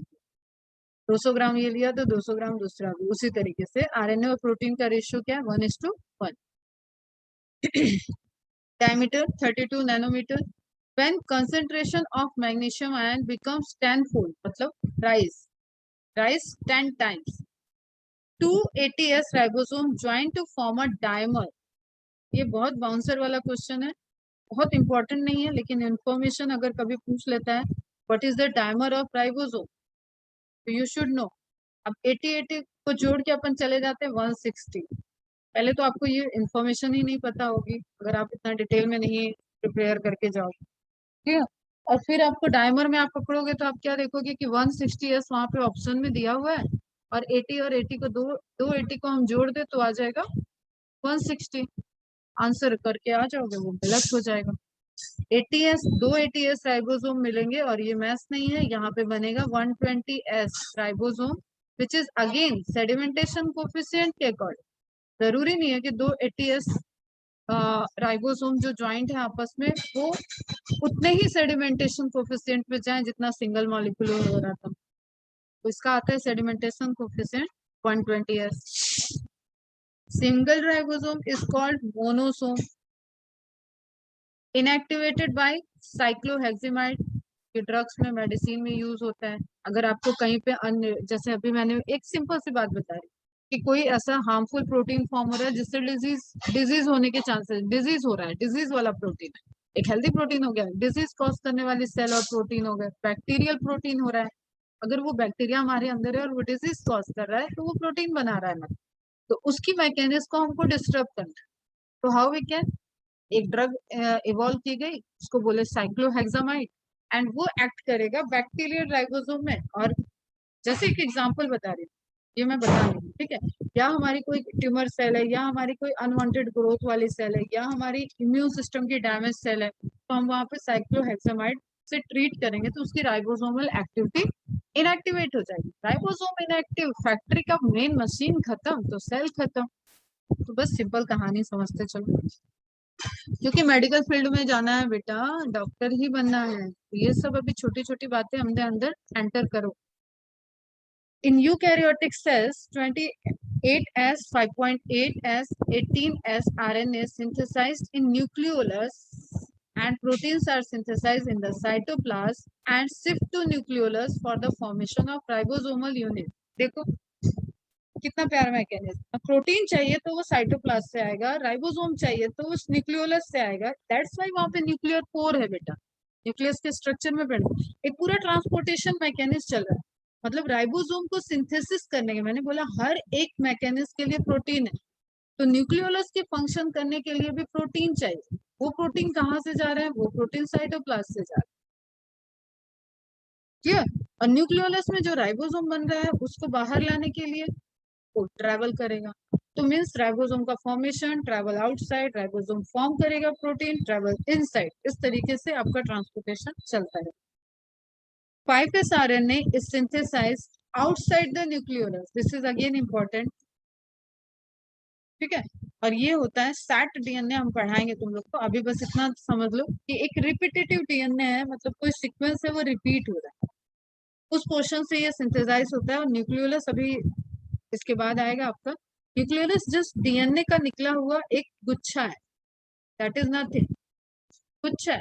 200 ग्राम ये लिया तो 200 ग्राम दूसरा भी, उसी तरीके से आरएनए और प्रोटीन का रेशियो क्या है, 1:1। diameter 32 nanometer। when concentration of magnesium ion becomes 10-fold, मतलब rise 10 times, 2 ATS ribosome join to form a dimer। ये बहुत बाउंसर वाला क्वेश्चन है, बहुत इंपॉर्टेंट नहीं है, लेकिन इंफॉर्मेशन अगर कभी पूछ लेता है what is the dimer of ribosome, तो यू शुड नो। अब 80 को जोड़ के अपन चले जाते हैं 160। पहले तो आपको ये इंफॉर्मेशन ही नहीं पता होगी अगर आप इतना डिटेल में नहीं प्रिपेयर करके जाओ, ठीक है। और फिर आपको डायमर में आप पकड़ोगे तो आप क्या देखोगे कि 160s वहां पे ऑप्शन में दिया हुआ है, और 80 और 80 को दो 80 को हम जोड़ दे तो आ जाएगा 160। आंसर करके आ जाओगे, वो गलत हो जाएगा। 80s, दो 80s राइबोसोम मिलेंगे और ये मैच नहीं है, यहाँ पे बनेगा 120s ribosome, which is again sedimentation coefficient के अकॉर्डिंग। जरूरी नहीं है कि दो 80s राइबोसोम जो ज्वाइंट है आपस में वो उतने ही सेडिमेंटेशन कोफिशिएंट पे जाए जितना सिंगल मॉलिक्यूलर हो रहा था। तो इसका आता है sedimentation coefficient 120s। Single ribosome is called monosome, inactivated by cycloheximide. ये ड्रग्स में, मेडिसिन में यूज होता है। अगर आपको कहीं पे अन्य, जैसे अभी मैंने एक सिंपल सी बात बताई कि कोई ऐसा हार्मफुल प्रोटीन फॉर्म हो रहा है जिससे डिजीज होने के चांसेस, डिजीज हो रहा है, डिजीज वाला प्रोटीन है। एक हेल्दी प्रोटीन हो गया, डिजीज कॉज करने वाली सेल और प्रोटीन हो गया, बैक्टीरियल प्रोटीन हो रहा है। अगर वो बैक्टीरिया हमारे अंदर है और वो डिजीज कॉज कर रहा है तो वो प्रोटीन बना रहा है मतलब, तो उसकी मैकेनिज्म को हमको डिस्टर्ब करना है। तो हाउ वी कैन, एक ड्रग इवॉल्व की गई, उसको बोले साइक्लोहेक्सामाइड, एंड वो एक्ट करेगा बैक्टीरियल राइबोसोम में। और जैसे एक एग्जांपल बता रही हूँ, ये मैं बता रही हूँ, ठीक है। या हमारी कोई ट्यूमर सेल है, या हमारी कोई अनवांटेड ग्रोथ वाली सेल है, या हमारी इम्यून सिस्टम की डैमेज सेल है, तो हम वहां पे साइक्लोहेक्सामाइड से ट्रीट करेंगे तो उसकी राइबोसोमल एक्टिविटी इनएक्टिवेट हो जाएगी। राइबोसोम इनएक्टिव, फैक्ट्री का मेन मशीन खत्म तो सेल खत्म। तो बस सिंपल कहानी समझते चलो, क्योंकि मेडिकल फील्ड में जाना है बेटा, डॉक्टर ही बनना है, तो ये सब अभी छोटी छोटी बातें हमने अंदर एंटर करो। In eukaryotic cells, 28S, 5.8S, 18S RNA is synthesized in nucleolus, and proteins are synthesized in the cytoplasm and shift to nucleolus for the formation of ribosomal unit। देखो कितना प्यारा मैकेनिज्म, प्रोटीन चाहिए तो वो cytoplasm से आएगा, ribosome चाहिए तो उस न्यूक्लियोलस से आएगा। दैट्स व्हाई वहां पे न्यूक्लियर पोर है बेटा, न्यूक्लियस के स्ट्रक्चर में बैठ एक पूरा ट्रांसपोर्टेशन मैकेनिज्म चल रहा है। मतलब राइबोसोम को सिंथेसिस करने के, मैंने बोला हर एक मैकेनिज्म के लिए प्रोटीन है, तो न्यूक्लियोलस के फंक्शन करने के लिए भी प्रोटीन चाहिए। वो प्रोटीन कहाँ से जा रहा है, वो प्रोटीन साइटोप्लाज्म से जा रहा है, ठीक है। और न्यूक्लियोलस में जो राइबोसोम बन रहा है उसको बाहर लाने के लिए वो ट्रैवल करेगा। तो मीन्स राइबोसोम का formation, travel outside, ribosome form करेगा प्रोटीन, ट्रैवल इनसाइड, इस तरीके से आपका ट्रांसपोर्टेशन चलता है। 5s RNA is synthesized outside the nucleolus, this is again important, ठीक है। और ये होता है सैट डीएनए, हम पढ़ाएंगे तुम लोग को, अभी बस इतना समझ लो कि एक रिपीटेटिव डीएनए है, मतलब कोई सीक्वेंस है वो रिपीट हो रहा है, उस पोर्शन से ये सिंथेसाइज होता है। और न्यूक्लियोलस अभी इसके बाद आएगा आपका। न्यूक्लियोलस जस्ट डीएनए का निकला हुआ एक गुच्छा है, दैट इज नथिंग। कुछ है।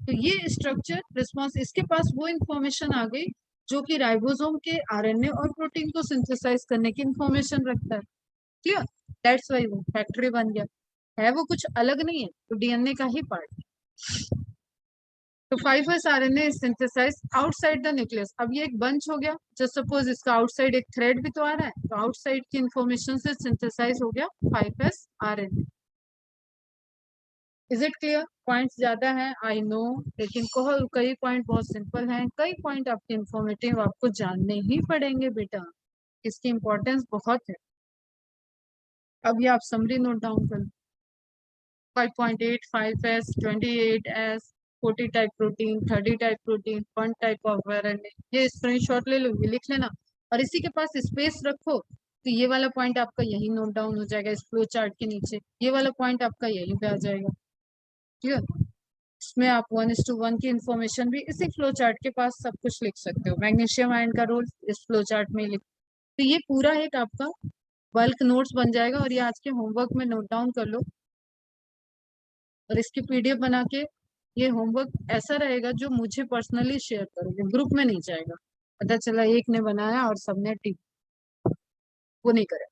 तो ये स्ट्रक्चर रिस्पॉन्स, इसके पास वो इंफॉर्मेशन आ गई जो कि राइबोसोम के आरएनए और प्रोटीन को सिंथेसाइज करने की इंफॉर्मेशन रखता है। क्लियर? दैट्स वाई वो फैक्ट्री बन गया। है वो कुछ अलग नहीं है, तो डीएनए का ही पार्ट है। तो 5s RNA is synthesize outside the nucleus. अब ये एक बंच हो गया, जस्ट सपोज इसका आउटसाइड एक थ्रेड भी तो आ रहा है, तो आउटसाइड की इंफॉर्मेशन से सिंथेसाइज हो गया 5s RNA. Is it clear? Points ज्यादा है आई नो, लेकिन कई पॉइंट बहुत सिंपल हैं, कई पॉइंट आपके इंफॉर्मेटिव आपको जानने ही पड़ेंगे बेटा, इसकी इंपॉर्टेंस बहुत है। अब ये आप समरी नोट डाउन कर लो। 5.8 5s 28s 40 type protein 30 type protein 1 type of RNA, ये स्क्रीनशॉट ले लो, ये लिख लेना और इसी के पास स्पेस रखो, तो ये वाला पॉइंट आपका यही नोट डाउन हो जाएगा इस फ्लो चार्ट के नीचे, ये वाला पॉइंट आपका यहीं पे आ जाएगा। क्लियर? इसमें आप 1:1 की इंफॉर्मेशन भी इसी फ्लो चार्ट के पास सब कुछ लिख सकते हो। मैग्नीशियम आयन का रोल इस फ्लो चार्ट में लिख, तो ये पूरा एक आपका बल्क नोट्स बन जाएगा और ये आज के होमवर्क में नोट डाउन कर लो और इसकी पीडीएफ बना के, ये होमवर्क ऐसा रहेगा जो मुझे पर्सनली शेयर करोगे, ग्रुप में नहीं जाएगा। पता चला एक ने बनाया और सबने टिक, वो नहीं करे।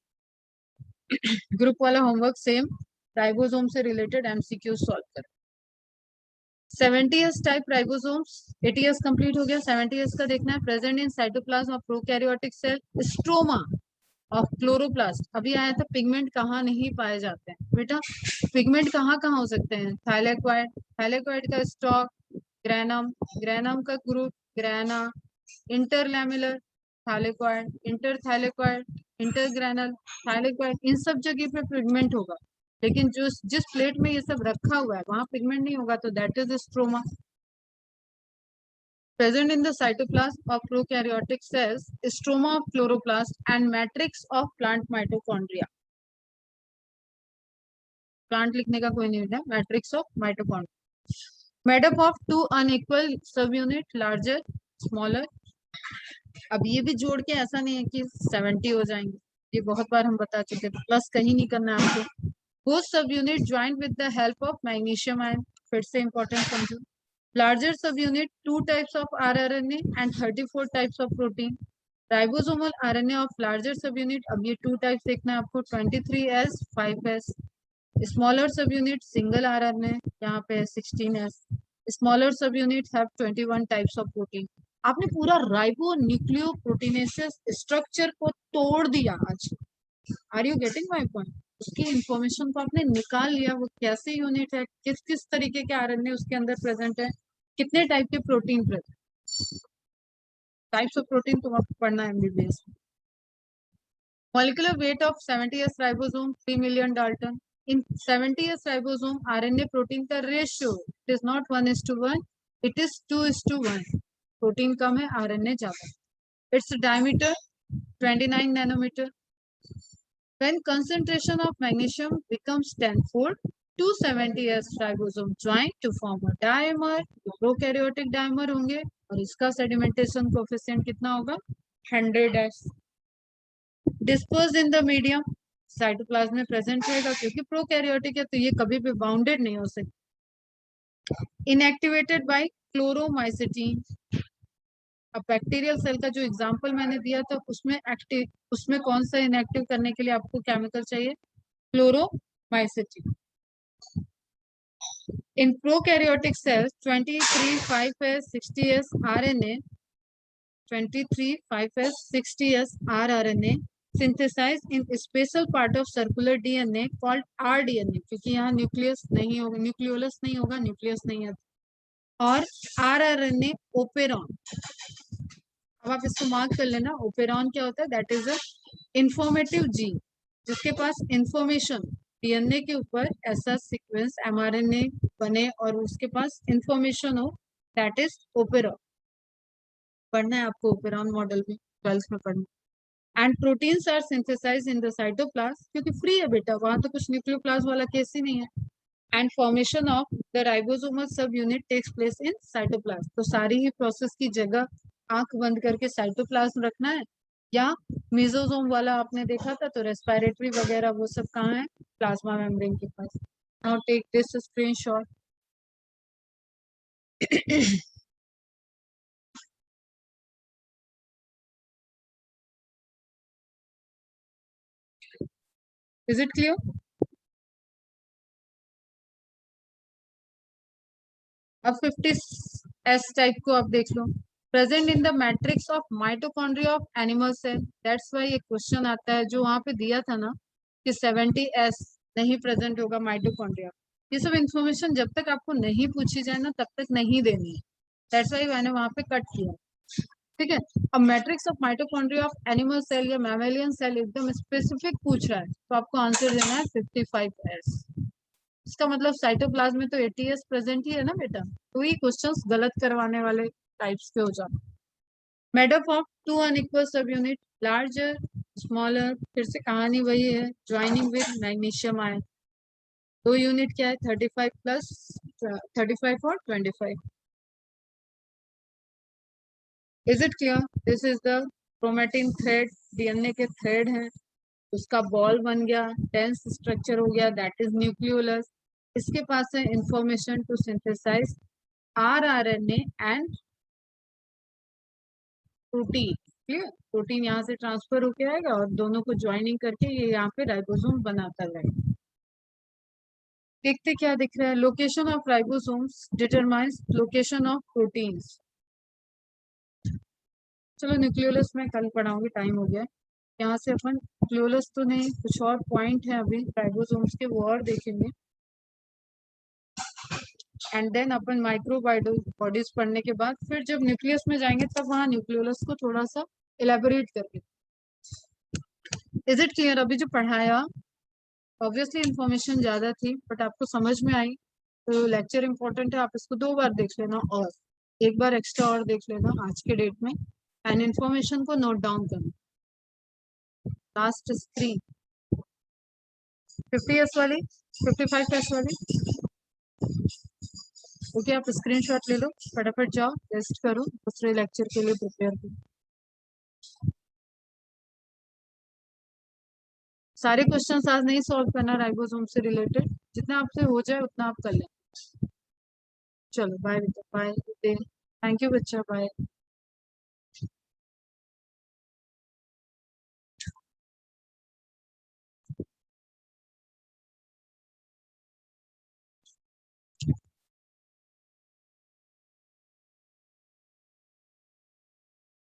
ग्रुप वाला होमवर्क सेम राइबोसोम से रिलेटेड एमसीक्यू सॉल्व करें। 70s type ribosomes, 80s complete हो गया, 70s का देखना है। Present in cytoplasm of prokaryotic cell, stroma of chloroplast. अभी आया था पिगमेंट कहाँ नहीं पाए जाते हैं बेटा, पिगमेंट कहाँ कहाँ हो सकते हैं? थाइलेक्वाइड, थाइलेक्वाइड का स्टॉक, ग्रैनम, ग्रैनम का ग्रुप ग्रैना, इंटरलैमेलर थाइलेक्वाइड, इंटरथाइलेक्वाइड, इंटरग्रैनल थाइलेक्वाइड, इन सब जगह पे पिगमेंट होगा, लेकिन जो जिस प्लेट में ये सब रखा हुआ है वहां पिगमेंट नहीं होगा, तो that is stroma. Present in the cytoplasm of prokaryotic cells, stroma of chloroplast and matrix of plant mitochondria. Plant लिखने का कोई नहीं है, matrix of mitochondria. Made up of two unequal subunit, larger, smaller. अब ये भी जोड़ के ऐसा नहीं है कि 70 हो जाएंगे, ये बहुत बार हम बता चुके थे, प्लस कहीं नहीं करना है आपको। Both subunit joined with the help of magnesium ion, फिर से important समझो। Larger subunit, 2 types of rRNA and 34 types of protein. Ribosomal RNA of larger subunit, अब ये 2 types देखना है आपको, 23s 5s. Smaller subunit single RNA, यहाँ पे 16s. Smaller subunit have 21 types of protein. आपने पूरा राइबो न्यूक्लियो प्रोटीनेसिस स्ट्रक्चर को तोड़ दिया आज। Are you getting my point? उसकी इंफॉर्मेशन को आपने निकाल लिया, वो कैसे यूनिट है, किस किस तरीके के आरएनए उसके अंदर प्रेजेंट है, कितने टाइप के protein present, types of protein तो आपको पढ़ना है एमबीबीएस में। Molecular weight of 70s ribosome 3 million Dalton. In 70s ribosome RNA protein का ratio, it is not 1:1, it is 2:1. Protein कम है, RNA ज्यादा. Its diameter 29 nanometer. When concentration of magnesium becomes tenfold, 270s ribosome join to form a dimer, prokaryotic dimer होंगे और इसका sedimentation coefficient कितना होगा? 100s. Dispersed in the medium, cytoplasm में present रहेगा, क्योंकि प्रोकैरियोटिक है तो ये कभी भी बाउंडेड नहीं हो सकती। Inactivated by chloromycetin. अब बैक्टीरियल सेल का जो एग्जांपल मैंने दिया था उसमें कौन सा इनएक्टिव करने के लिए आपको केमिकल चाहिए? Chloromycetin. In prokaryotic cells, 23 5s 60s RNA, 23 5s 60s rRNA synthesized in a special part of circular DNA called rDNA, क्योंकि यहाँ न्यूक्लियस नहीं होगा, न्यूक्लियोलस नहीं होगा, न्यूक्लियस नहीं है, और rRNA ओपेरॉन। अब आप इसको मार्क कर लेना, ओपेरॉन क्या होता है? That is a informative gene, जिसके पास इंफॉर्मेशन डीएनए के ऊपर ऐसा सीक्वेंस एमआरएनए बने और उसके पास इंफॉर्मेशन हो, दैट इज ओपेरॉन। पढ़ना है आपको ओपेरॉन मॉडल में, 12th में पढ़ना। And proteins are synthesised in the cytoplasm, क्योंकि फ्री है बेटा, वहां तो कुछ न्यूक्लियोप्लाज्म वाला केस ही नहीं है। And formation of the ribosomal subunit takes place in cytoplasm. तो सारी ही प्रोसेस की जगह आंख बंद करके साइटोप्लाज्म रखना है, या मेसोसोम वाला आपने देखा था तो रेस्पिरेटरी वगैरह वो सब कहाँ है? प्लाज्मा मेम्ब्रेन के पास। Now take this screenshot. Is it clear? अब 50s टाइप को आप देख लो। Present in the matrix of mitochondria of animal cell, that's why एक क्वेश्चन आता है जो वहां पे दिया था ना कि 70s नहीं प्रेजेंट होगा माइटोकॉन्ड्रिया। ये सब इंफॉर्मेशन जब तक आपको नहीं पूछी जाए ना तब तक नहीं देनी है, दैट्स वाई मैंने वहां पे कट किया। ठीक है, अब matrix of mitochondria of animal cell या मैमेलियन सेल एकदम स्पेसिफिक पूछ रहा है तो आपको आंसर देना है 55s। इसका मतलब साइटोप्लाज्म में तो 80s प्रेजेंट ही है ना बेटा, तो ये क्वेश्चंस गलत करवाने वाले टाइप्स के हो जाते। मेड अप ऑफ 2 अनइक्वल सब यूनिट, लार्जर स्मॉलर, फिर से कहानी वही है, joining with magnesium ion. 2 unit क्या है, 35 प्लस 35 और 25। Is it clear? This is the chromatin thread, DNA के थ्रेड है, उसका बॉल बन गया, डेंस स्ट्रक्चर हो गया, दैट इज न्यूक्लियोलस। इसके पास है information to synthesise rRNA and protein. Clear? Protein यहाँ से ट्रांसफर होके आएगा और दोनों को ज्वाइनिंग करके ये यहाँ पे राइबोसोम बनाता रहेगा। देखते क्या दिख रहा है, location of ribosomes determines location of proteins. चलो न्यूक्लियोलस में कल पढ़ाऊंगी, टाइम हो गया। यहाँ से अपन न्यूक्लियोलस तो नहीं, कुछ और पॉइंट है अभी राइबोसोम्स के, वो और देखेंगे। एंड देन अपन माइक्रो बॉडीज पढ़ने के बाद फिर जब न्यूक्लियस में जाएंगे तब वहां न्यूक्लियोलस को थोड़ा सा इलेबोरेट करके। Is it clear? अभी जो पढ़ाया ऑब्वियसली इंफॉर्मेशन ज्यादा थी बट आपको समझ में आई, तो लेक्चर इंपॉर्टेंट है, आप इसको 2 बार देख लेना और एक बार एक्स्ट्रा और देख लेना आज के डेट में, एंड इन्फॉर्मेशन को नोट डाउन करना। लास्ट स्क्रीन 50s वाली, 55s वाली, ओके आप स्क्रीनशॉट ले लो, फटाफट जाओ टेस्ट करो, दूसरे लेक्चर के लिए प्रिपेयर करो। सारे क्वेश्चंस आज नहीं सॉल्व करना राइबोसोम से रिलेटेड, जितना आपसे हो जाए उतना आप कर लें। चलो बाय बेटा, bye, good day, thank you बच्चा, बाय।